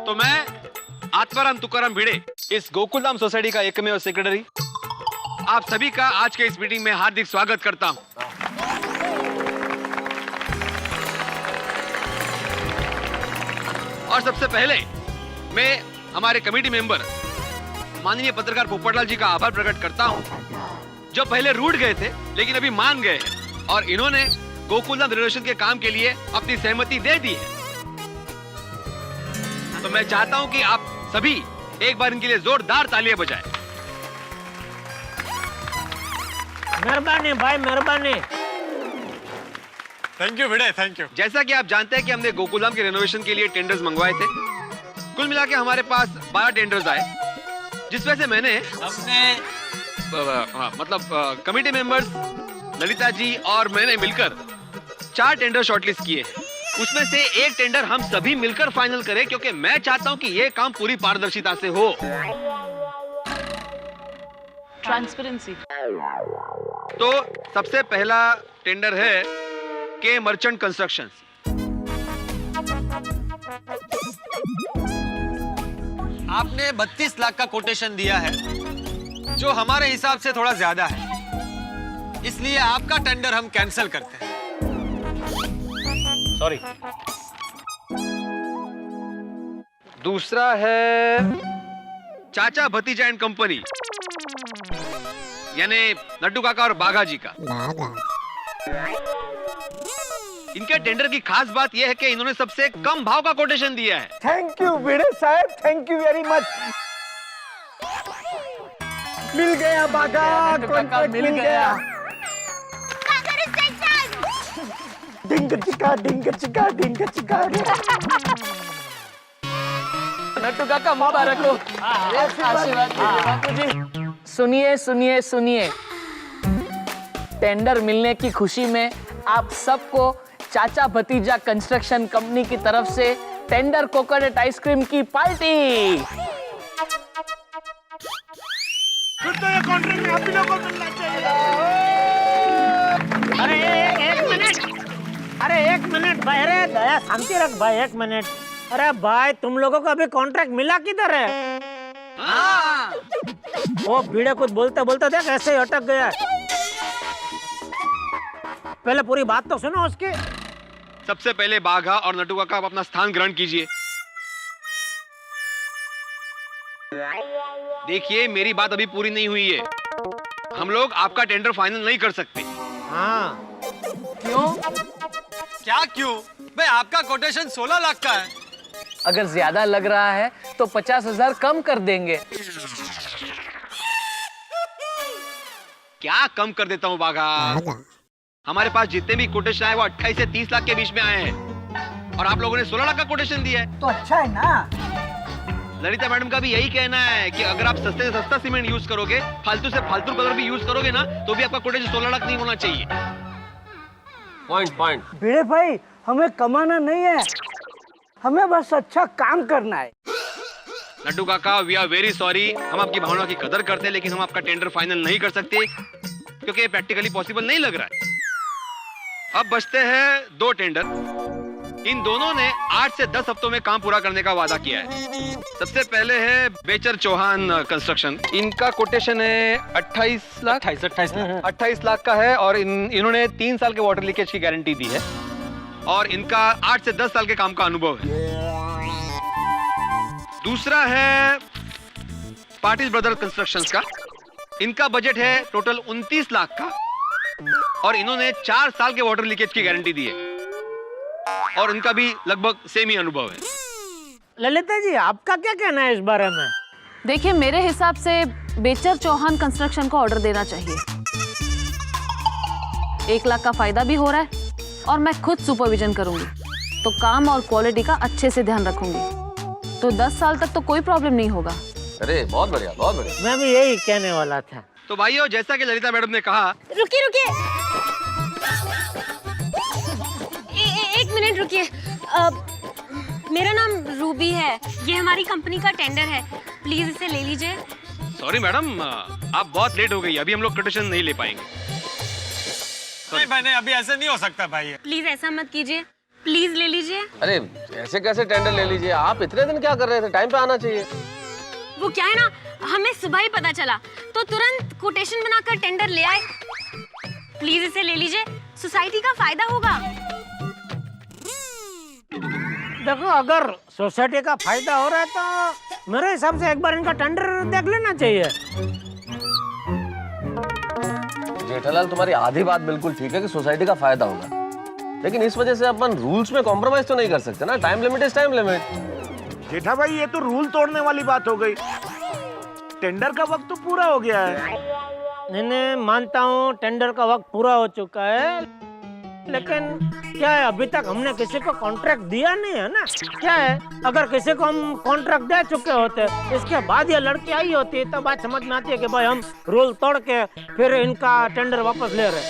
तो मैं आत्माराम तुकाराम भिड़े, इस गोकुलधाम सोसाइटी का एकमेव सेक्रेटरी, आप सभी का आज के इस मीटिंग में हार्दिक स्वागत करता हूं। और सबसे पहले मैं हमारे कमेटी मेंबर माननीय पत्रकार पोपटलाल जी का आभार प्रकट करता हूं, जो पहले रूठ गए थे लेकिन अभी मान गए हैं और इन्होंने गोकुलधाम रिनोवेशन के काम के लिए अपनी सहमति दे दी है। तो मैं चाहता हूं कि आप सभी एक बार इनके लिए जोरदार तालियां बजाएं। मेहरबानी भाई, मेहरबानी। Thank you Bhide, thank you. जैसा कि आप जानते हैं कि हमने गोकुलधाम के रेनोवेशन के लिए टेंडर्स मंगवाए थे। कुल मिला के हमारे पास 12 टेंडर्स आए, जिसमें से मैंने कमेटी मेंबर्स ललिता जी और मैंने मिलकर 4 टेंडर शॉर्टलिस्ट किए। उसमें से एक टेंडर हम सभी मिलकर फाइनल करें, क्योंकि मैं चाहता हूं कि यह काम पूरी पारदर्शिता से हो। ट्रांसपेरेंसी। तो सबसे पहला टेंडर है के मर्चेंट कंस्ट्रक्शंस। आपने 32 लाख का कोटेशन दिया है, जो हमारे हिसाब से थोड़ा ज्यादा है, इसलिए आपका टेंडर हम कैंसिल करते हैं। सॉरी। दूसरा है चाचा भतीजा एंड कंपनी, यानी नड्डू काका और बाघा जी का। इनके टेंडर की खास बात यह है कि इन्होंने सबसे कम भाव का कोटेशन दिया है। थैंक यू भिड़े साहब, थैंक यू वेरी मच। मिल गया बागा, कॉन्ट्रैक्ट मिल गया। डिंग चिका डिंग चिका डिंग चिका। नट्टू काका मुबारक हो। आशीर्वाद दीजिए बापू जी। सुनिए सुनिए सुनिए, टेंडर मिलने की खुशी में आप सबको चाचा भतीजा कंस्ट्रक्शन कंपनी की तरफ से टेंडर कोकोनट आइसक्रीम की पार्टी। फिर तो ये कॉन्ट्रैक्ट में आप ही लोगों को मिलना चाहिए। अरे एक मिनट भाई, अरे दया शांति रख भाई, 1 मिनट। अरे भाई तुम लोगों को अभी कॉन्ट्रैक्ट मिला किधर है? वो भीड़े कुछ बोलते बोलते देख ऐसे ही अटक गया। पहले पूरी बात तो सुनो उसकी। सबसे पहले बाघा और नट्टू काका आप अपना स्थान ग्रहण कीजिए। देखिए, मेरी बात अभी पूरी नहीं हुई है। हम लोग आपका टेंडर फाइनल नहीं कर सकते। हाँ। क्यों? क्या क्यों? भाई आपका कोटेशन 16 लाख का है। अगर ज्यादा लग रहा है तो 50,000 कम कर देंगे। क्या कम कर देता हूँ बाघा? हमारे पास जितने भी कोटेशन आए वो 28 से 30 लाख के बीच में आए हैं, और आप लोगों ने 16 लाख का कोटेशन दिया है। तो अच्छा है ना। ललिता मैडम का भी यही कहना है कि अगर आप सस्ते से सस्ता सीमेंट यूज करोगे, फालतू से फालतू कलर भी यूज करोगे ना, तो भी आपका कोटेशन 16 लाख नहीं होना चाहिए। पॉइंट। भिड़े भाई, हमें कमाना नहीं है, हमें बस अच्छा काम करना है। नड्डू काका, वी आर वेरी सॉरी। हम आपकी भावना की कदर करते हैं, लेकिन हम आपका टेंडर फाइनल नहीं कर सकते क्योंकि प्रैक्टिकली पॉसिबल नहीं लग रहा है। अब बचते हैं 2 टेंडर। इन दोनों ने 8 से 10 हफ्तों में काम पूरा करने का वादा किया है। सबसे पहले है बेचर चौहान कंस्ट्रक्शन। इनका कोटेशन है 28 लाख का है, और इन्होंने 3 साल के वाटर लीकेज की गारंटी दी है, और इनका 8 से 10 साल के काम का अनुभव है। दूसरा है पाटिल ब्रदर कंस्ट्रक्शंस का। इनका बजट है टोटल 29 लाख का, और इन्होंने 4 साल के वाटर लीकेज की गारंटी दी है, और इनका भी लगभग सेम ही अनुभव है। ललिता जी, आपका क्या कहना है इस बारे में? देखिए, मेरे हिसाब से बेचर चौहान कंस्ट्रक्शन को ऑर्डर देना चाहिए। 1 लाख का फायदा भी हो रहा है, और मैं खुद सुपरविजन करूंगी, तो काम और क्वालिटी का अच्छे से ध्यान रखूंगी, तो 10 साल तक तो कोई प्रॉब्लम नहीं होगा। अरे बहुत बढ़िया, बहुत बढ़िया। मैं भी यही कहने वाला था। तो भाइयों, जैसा कि ललिता मैडम ने कहा। रुकिए 1 मिनट रुकिए। मेरा नाम रूबी है, ये हमारी कंपनी का टेंडर है, प्लीज इसे ले लीजिए। सॉरी मैडम, आप बहुत लेट हो गई, अभी हम लोग कोटेशन नहीं ले पाएंगे। नहीं भाई, अभी ऐसे नहीं हो सकता भाई। प्लीज ऐसा मत कीजिए, प्लीज ले लीजिए। अरे ऐसे कैसे टेंडर ले लीजिए? आप इतने दिन क्या कर रहे थे? टाइम पे आना चाहिए। वो क्या है ना, हमें सुबह ही पता चला तो तुरंत कोटेशन बनाकर टेंडर ले आए। प्लीज इसे ले लीजिए, सोसाइटी का फायदा होगा। देखो, अगर सोसाइटी का फायदा हो रहा है तो मेरे हिसाब से एक बार इनका टेंडर देख लेना चाहिए। जेठालाल, तुम्हारी आधी बात बिल्कुल ठीक है कि सोसाइटी का फायदा होगा, लेकिन इस वजह से अपन रूल्स में कॉम्प्रोमाइज तो नहीं कर सकते ना। Time limit is time limit. Jetha भाई, ये तो रूल तोड़ने वाली बात हो गई। टेंडर का वक्त तो पूरा हो गया है। नहीं, मानता हूँ टेंडर का वक्त पूरा हो चुका है, लेकिन क्या है, अभी तक हमने किसी को कॉन्ट्रैक्ट दिया नहीं है ना। क्या है, अगर किसी को हम कॉन्ट्रैक्ट दे चुके होते, इसके बाद ये लड़की आई होती, तो बात समझ में आती है कि भाई हम रूल तोड़ के फिर इनका टेंडर वापस ले रहे।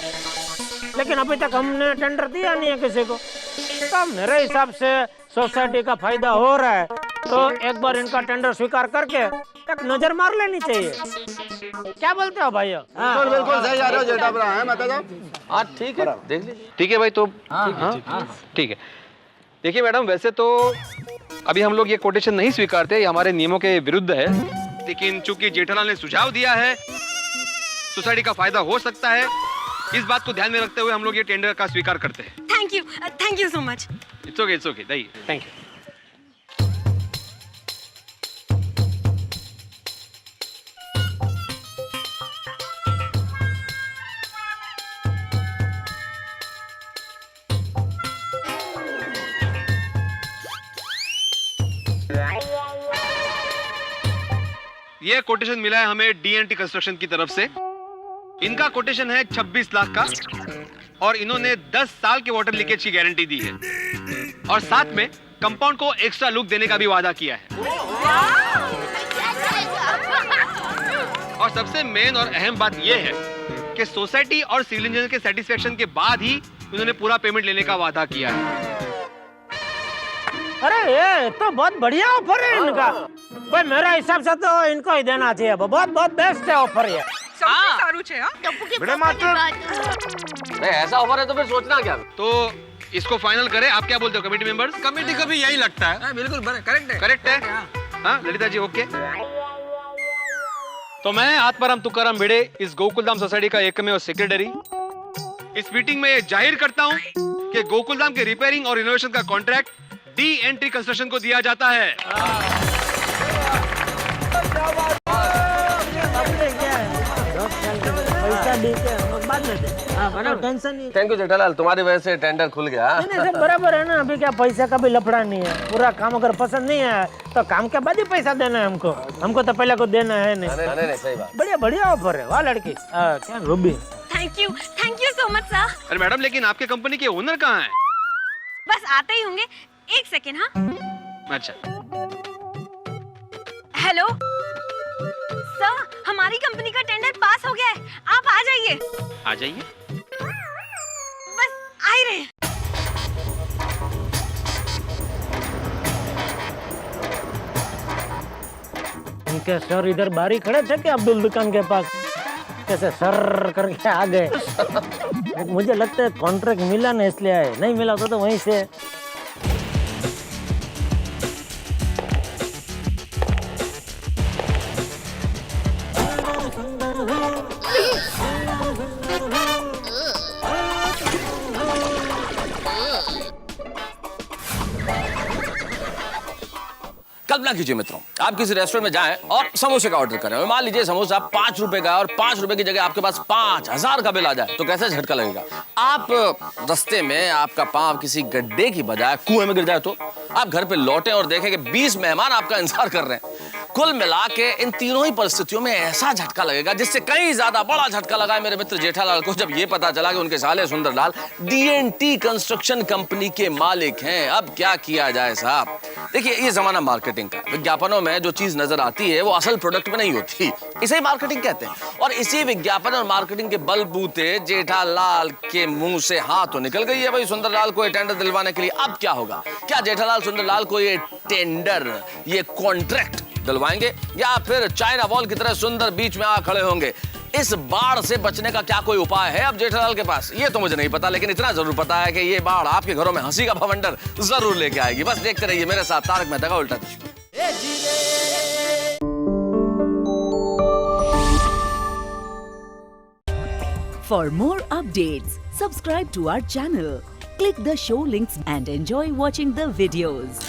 लेकिन अभी तक हमने टेंडर दिया नहीं है किसी को, तो मेरे हिसाब से सोसाइटी का फायदा हो रहा है, तो एक बार इनका टेंडर स्वीकार करके एक नजर मार लेनी चाहिए। क्या बोलते हो भाइयों? बिल्कुल बिल्कुल सही जा रहे हो जेठा भरा है मत जाओ। हाँ ठीक है, देख लीजिए। ठीक है भाई, तो ठीक है। देखिए मैडम, वैसे तो अभी हम लोग ये कोटेशन नहीं स्वीकारते, ये हमारे नियमों के विरुद्ध है, लेकिन चूंकि जेठालाल ने सुझाव दिया है, सोसाइटी का फायदा हो सकता है, इस बात को ध्यान में रखते हुए हम लोग ये टेंडर का स्वीकार करते हैं। Thank you so much. It's okay Dai, thank you. ये कोटेशन मिला है हमें DNT कंस्ट्रक्शन की तरफ से। इनका कोटेशन है 26 लाख का और इन्होंने 10 साल के वाटर लीकेज की गारंटी दी है और साथ में कंपाउंड को एक्स्ट्रा लुक देने का भी वादा किया है। और सबसे मेन और अहम बात यह है कि सोसाइटी और सिविल इंजीनियर के सेटिस्फेक्शन के बाद ही उन्होंने पूरा पेमेंट लेने का वादा किया है। अरे ये तो बहुत बढ़िया ऑफर है इनका। भाई मेरा हिसाब से तो इनको ही देना चाहिए, बहुत बहुत बेस्ट है ऑफर ये। सारू छे हां नहीं ऐसा ऑफर है तो फिर सोचना क्या। तो इसको फाइनल करें, आप क्या बोलते हो कमेटी मेंबर्स? कमेटी को भी यही लगता है। बिल्कुल करेक्ट है। करेक्ट है। हाँ ललिता जी ओके। तो मैं आत्माराम तुकाराम भिड़े, इस गोकुलधाम सोसाइटी का एकमेव सेक्रेटरी, इस मीटिंग में जाहिर करता हूं कि गोकुलधाम के रिपेयरिंग और इनोवेशन का कॉन्ट्रैक्ट DNT कंस्ट्रक्शन को दिया जाता है। पैसा देके बाद में दे, टेंशन नहीं। थैंक यू जेठालाल, तुम्हारी वजह से टेंडर खुल गया। नहीं सब बराबर है ना, अभी क्या पैसा का भी लफड़ा नहीं है। पूरा काम अगर पसंद नहीं है तो काम के बाद ही पैसा देना है हमको तो पहले को देना है नहीं। नहीं सही बात। बढ़िया बढ़िया ऑफर है। वाह लड़की क्या Ruby, thank you so much sir. अरे मैडम, लेकिन आपके कंपनी के ओनर कहाँ हैं? बस आते ही होंगे, एक सेकेंड। हाँ अच्छा। हेलो सर, हमारी कंपनी का टेंडर पास हो गया है, आप आ जाइए। आ जाइए। बस आ ही रहे। इनके सर इधर बाहर ही खड़े थे कि अब्दुल दुकान के पास कैसे सर करके आ गए। मुझे लगता है कॉन्ट्रैक्ट मिला ना इसलिए आए, नहीं मिला तो वहीं से। कल्पना कीजिए मित्रों, आप किसी रेस्टोरेंट में जाएं और समोसे का ऑर्डर करें और मान लीजिए समोसा 5 रुपए का और 5 रुपए की जगह आपके पास 5000 का बिल आ जाए, तो कैसे झटका लगेगा। आप रास्ते में आपका पांव किसी गड्ढे की बजाय कुएं में गिर जाए तो आप घर पे लौटे और देखें कि 20 मेहमान आपका इंतजार कर रहे हैं। कुल मिला के इन तीनों ही परिस्थितियों में ऐसा झटका लगेगा जिससे कहीं ज्यादा बड़ा झटका लगा है मेरे मित्र जेठालाल को जब ये पता चला कि उनके साले सुंदरलाल DNT कंस्ट्रक्शन कंपनी के मालिक हैं। अब क्या किया जाए साहब। देखिए ये जमाना मार्केटिंग का, विज्ञापनों में जो चीज नजर आती है वो असल प्रोडक्ट में नहीं होती, इसे ही मार्केटिंग कहते हैं। और इसी विज्ञापन और मार्केटिंग के बलबूते जेठालाल के मुंह से हाथ तो निकल गई है भाई सुंदरलाल को ये टेंडर दिलवाने के लिए। अब क्या होगा, क्या जेठालाल सुंदरलाल को ये टेंडर, ये कॉन्ट्रैक्ट दिलवाएंगे या फिर चाइना वॉल की तरह सुंदर बीच में आ खड़े होंगे। इस बाढ़ से बचने का क्या कोई उपाय है अब जेठालाल के पास, ये तो मुझे नहीं पता, लेकिन इतना जरूर पता है कि ये बाढ़ आपके घरों में हंसी का भवंडर जरूर लेके आएगी। बस देखते रहिए मेरे साथ तारक मेहता का उल्टा चश्मा। For more updates, subscribe to our channel, click the show links and enjoy watching the videos.